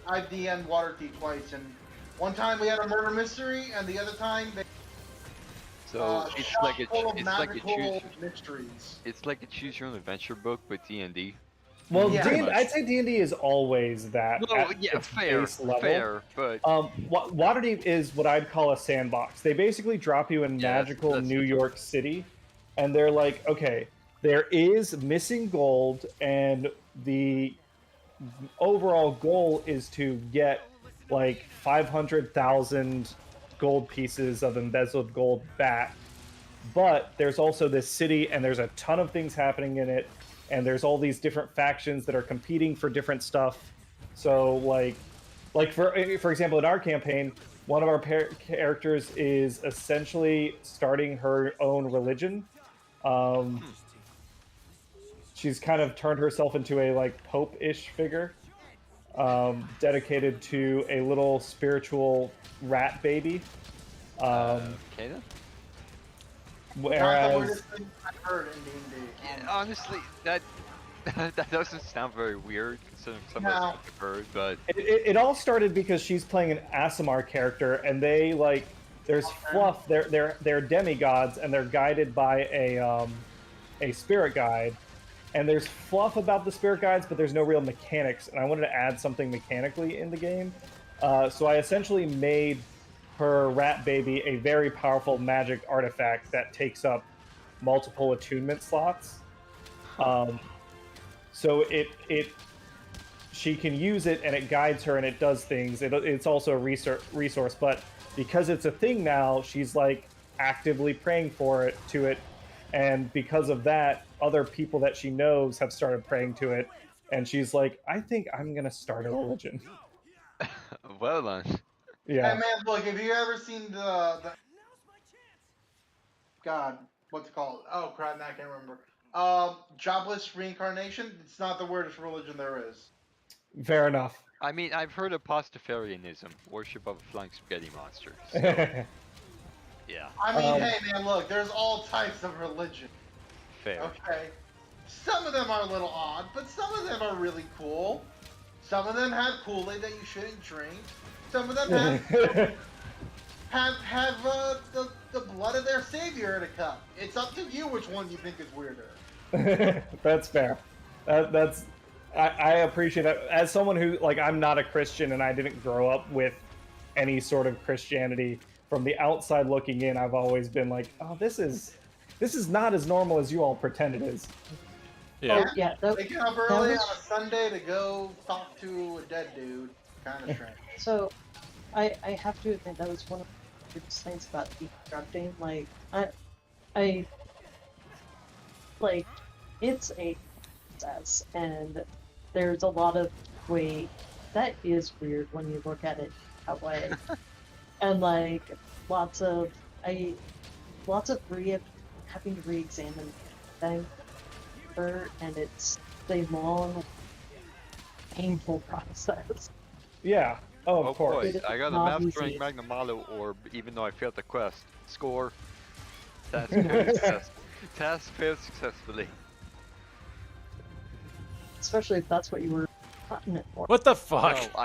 I DM'd Waterdeep twice, and one time we had a murder mystery, and the other time they So it's shot like full of it's like a magical choose mysteries. it's like a choose your own adventure book with D&D. Well, Yeah. Pretty much. I'd say D&D is always that. No, at yeah, its fair, base level. but Waterdeep is what I'd call a sandbox. They basically drop you in Yeah, magical that's- New York City, and they're like, okay, there is missing gold, and the overall goal is to get like 500,000 gold pieces of embezzled gold back. But there's also this city, and there's a ton of things happening in it, and there's all these different factions that are competing for different stuff. So like for example, in our campaign, one of our characters is essentially starting her own religion. She's kind of turned herself into a like pope-ish figure, dedicated to a little spiritual rat baby. okay then. Not the Whereas weirdest thing I've heard in D&D. Yeah, honestly, that that doesn't sound very weird considering some of the No. stuff I've heard, but it all started because she's playing an Aasimar character, and they like there's fluff. They're demigods, and they're guided by a spirit guide. And there's fluff about the spirit guides, but there's no real mechanics. And I wanted to add something mechanically in the game, so I essentially made her rat baby a very powerful magic artifact that takes up multiple attunement slots. So she can use it, and it guides her, and it does things. It's also a resource, but because it's a thing now, she's like actively praying for it, and because of that, other people that she knows have started praying to it, and she's like, I think I'm gonna start a religion. well then. Yeah. Hey man, look, have you ever seen the God, what's it called? Oh crap, now I can't remember. Jobless reincarnation? It's not the weirdest religion there is. Fair enough. I mean, I've heard of Pastafarianism, worship of a flying spaghetti monster. So, yeah, I mean, Um, hey man, look, there's all types of religion. fair. Okay. Some of them are a little odd, but some of them are really cool. Some of them have Kool-Aid that you shouldn't drink. Some of them have the blood of their savior in a cup. It's up to you which one you think is weirder. That's fair. I appreciate that. As someone who, like, I'm not a Christian, and I didn't grow up with any sort of Christianity. From the outside looking in, I've always been like, oh, this is not as normal as you all pretend it is. Yeah. Oh, yeah, that, They get up early was- on a Sunday to go talk to a dead dude. Kind of strange. so I have to admit that was one of just things about deconstructing. Like, I like, it's a process, and there's a lot of wait. That is weird when you look at it that way, and like lots of having to re-examine things, and it's a long, painful process. Yeah. Oh, Oh of course. boy, It is I got a not Mastering easy. Magnamalo orb, even though I failed the quest. Score. Task failed successfully. Task failed successfully. Especially if that's what you were cutting it for. What the fuck? No,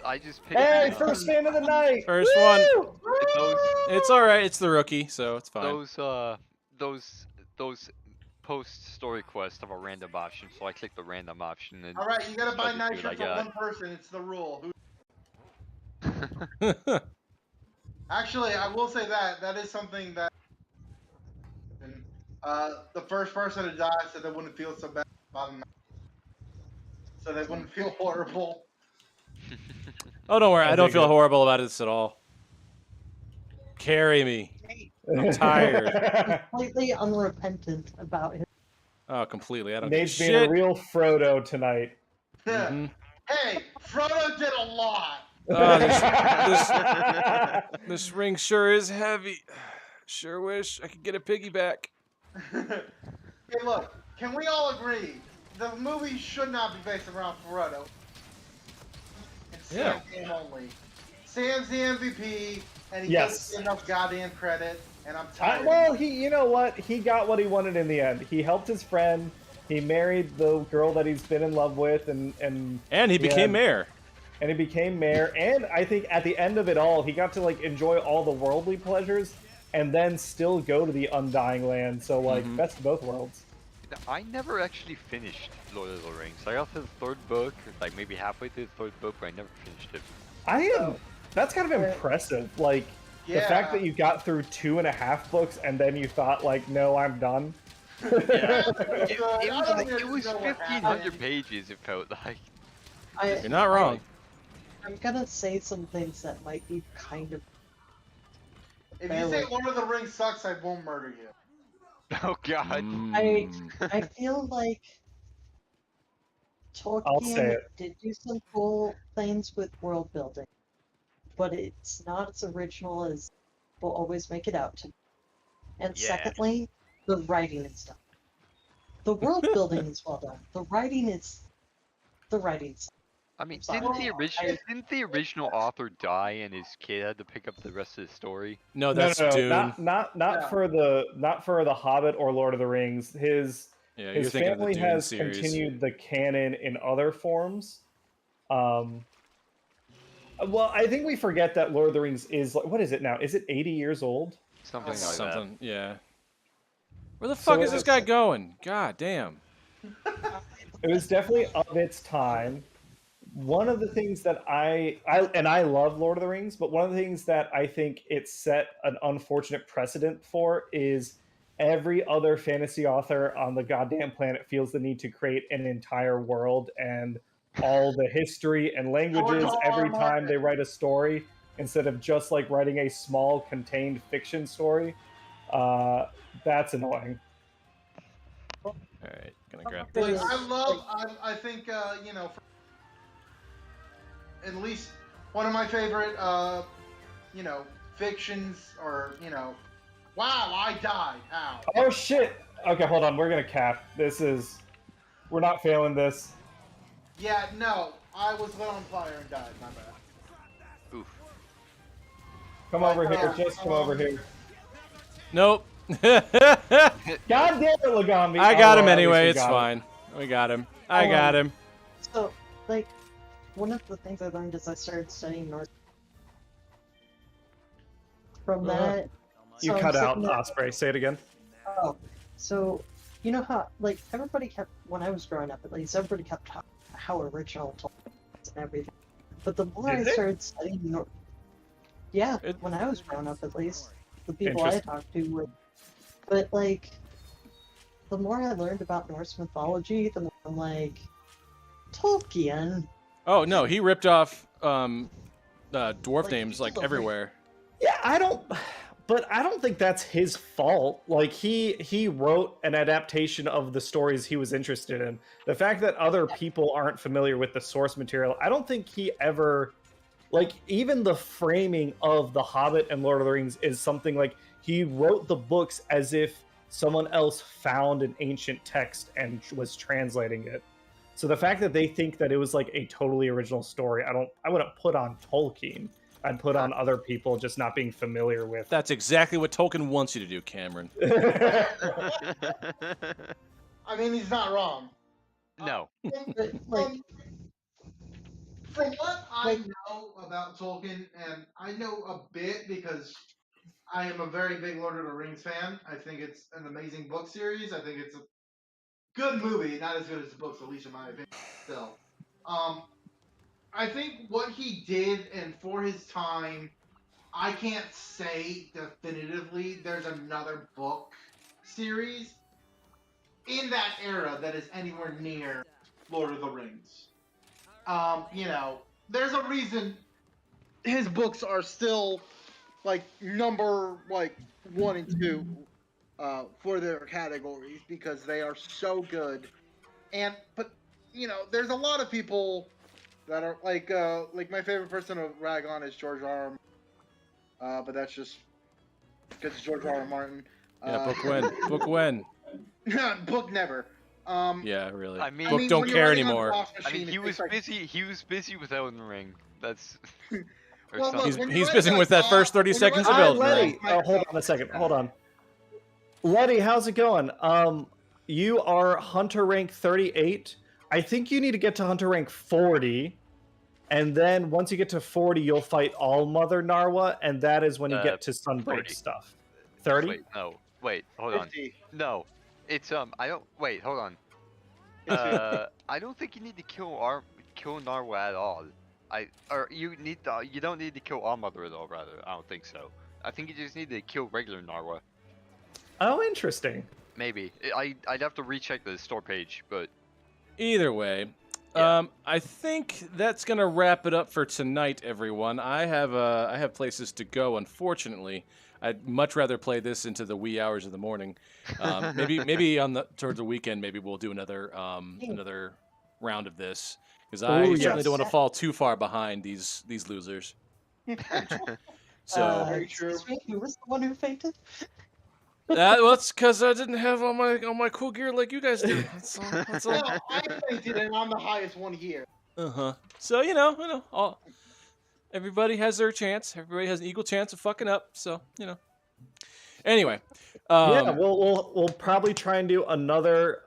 I just picked. Hey, first fan of the night. First one. Woo! Those, It's all right. It's the rookie, so it's fine. those post-story quests have a random option, so I clicked the random option and. All right, you gotta buy Let's see nitro what I for got. one person. It's the rule. Actually, I will say that is something that the first person to die said they wouldn't feel so bad about it, so they wouldn't feel horrible. Oh, don't worry. I don't dig feel it. horrible about it at all. Carry me. I'm tired. Completely unrepentant about it. Oh, completely. I don't give a Nate's being a shit. real Frodo tonight. Mhm. Hey, Frodo did a lot. This ring sure is heavy. Sure wish I could get a piggyback. Hey, look, can we all agree the movie should not be based around Frodo? It's Yeah. Sam only. Sam's the MVP, and he Yes. doesn't get enough goddamn credit, and I'm tired. Well, you know what? He got what he wanted in the end. He helped his friend. He married the girl that he's been in love with, and And he became mayor. And he became mayor. And I think at the end of it all, he got to like enjoy all the worldly pleasures, and then still go to the Undying Land. So like, best of both worlds. I never actually finished Lord of the Rings. I got to the third book, like maybe halfway through the third book, but I never finished it. I am. That's kind of impressive. Like the fact that you got through 2.5 books and then you thought like, no, I'm done. Yeah. It It was 1,500 pages, it felt like. You're not wrong. I'm gonna say some things that might be kind of. If you say Lord of the Rings sucks, I won't murder you. Oh god. I feel like I'll say Tolkien it. did do some cool things with world building, but it's not as original as we'll always make it out to be. And Yeah. secondly, the writing is done. The world building is well done. The writing's. I mean, Sorry. didn't the original author die and his kid had to pick up the rest of the story? No, that's Dune. Not for the Hobbit or Lord of the Rings. His You're thinking of the family Dune has series. continued the canon in other forms. Well, I think we forget that Lord of the Rings is what is it now? Is it 80 years old? Something like Something, yeah. Where the So fuck is this guy going? God damn. It was definitely of its time. One of the things that I love Lord of the Rings, but one of the things that I think it set an unfortunate precedent for is every other fantasy author on the goddamn planet feels the need to create an entire world and all the history and languages every time they write a story instead of just like writing a small contained fiction story. That's annoying. All right, gonna grab Like, this. I think, you know, at least one of my favorite, you know, fictions or, you know, wow, I died. How? Oh shit! Okay, hold on. We're gonna cap. We're not failing this. Yeah, no, I was lit on fire and died. My bad. Oof. Come over here. Just come over here. Nope. God damn it, Lagambi. I got him at least anyway. we It's got fine. We got him. I got him. So, like, one of the things I learned is I started studying North. From that, You so I'm cut out sitting there- Osprey. Say it again. Oh, so you know how like everybody kept when I was growing up, at least everybody kept talking about how original Tolkien was and everything. But the more I Did they? started studying North, yeah, It- when I was growing up, at least the people I Interesting. talked to would. But like, the more I learned about Norse mythology, the more I'm like, Tolkien. Oh no, he ripped off dwarf names like everywhere. Yeah, I don't think that's his fault. Like he wrote an adaptation of the stories he was interested in. The fact that other people aren't familiar with the source material, I don't think he ever like even the framing of The Hobbit and Lord of the Rings is something like he wrote the books as if someone else found an ancient text and was translating it. So the fact that they think that it was like a totally original story, I wouldn't put on Tolkien. I'd put on other people just not being familiar with. That's exactly what Tolkien wants you to do, Cameron. I mean, he's not wrong. No. From what I know about Tolkien, and I know a bit because I am a very big Lord of the Rings fan. I think it's an amazing book series. I think it's a good movie, not as good as the books, at least in my opinion. Still, I think what he did, and for his time, I can't say definitively there's another book series in that era that is anywhere near Lord of the Rings. You know, there's a reason his books are still like number 1 and 2 for their categories because they are so good. But you know, there's a lot of people that are like my favorite person to rag on is George R. R. But that's just because it's George R. R. Martin. Yeah, book when? Book when? Book never. Yeah, really. I mean, book don't when care you're writing on anymore. DOS I machine, mean, he it was takes, like, busy. He was busy with Elden Ring. That's. Or Well, look, something. when He's you busy write with that DOS, first 30 when you seconds write of Hi, Elden Ring. Letty. Oh, hold on a second. Hold on. Letty, how's it going? You are Hunter rank 38. I think you need to get to Hunter rank 40. And then once you get to 40, you'll fight All Mother Narwa, and that is when you get to Sunbreak 40. stuff. 30? Wait, no. Wait, hold on. 50. No, it's I don't. Wait, hold on. I don't think you need to kill Narwa at all. You don't need to kill All Mother at all. Rather, I don't think so. I think you just need to kill regular Narwa. Oh, interesting. Maybe. I'd have to recheck the store page, but Either way, Yeah. I think that's gonna wrap it up for tonight, everyone. I have places to go. Unfortunately, I'd much rather play this into the wee hours of the morning. Maybe towards the weekend, maybe we'll do another round of this because I Ooh, certainly yes. don't want to fall too far behind these losers. So Very true. Excuse me, who was the one who fainted? that's because I didn't have all my cool gear like you guys do. That's all. No, I fainted and I'm the highest one here. So everybody has their chance. Everybody has an equal chance of fucking up. So Anyway, Yeah, we'll probably try and do another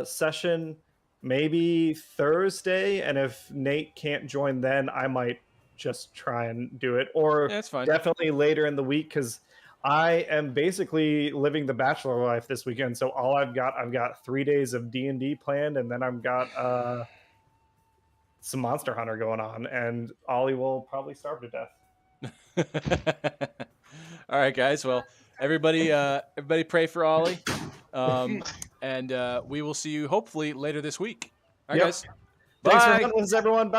session maybe Thursday, and if Nate can't join then, I might just try and do it, or that's fine. definitely later in the week because I am basically living the bachelor life this weekend. So I've got 3 days of D&D planned, and then I've got some Monster Hunter going on, and Ollie will probably starve to death. All right, guys. Well, everybody pray for Ollie, and we will see you hopefully later this week. All right, Yep. guys. Thanks for Bye. having us, everyone. Bye.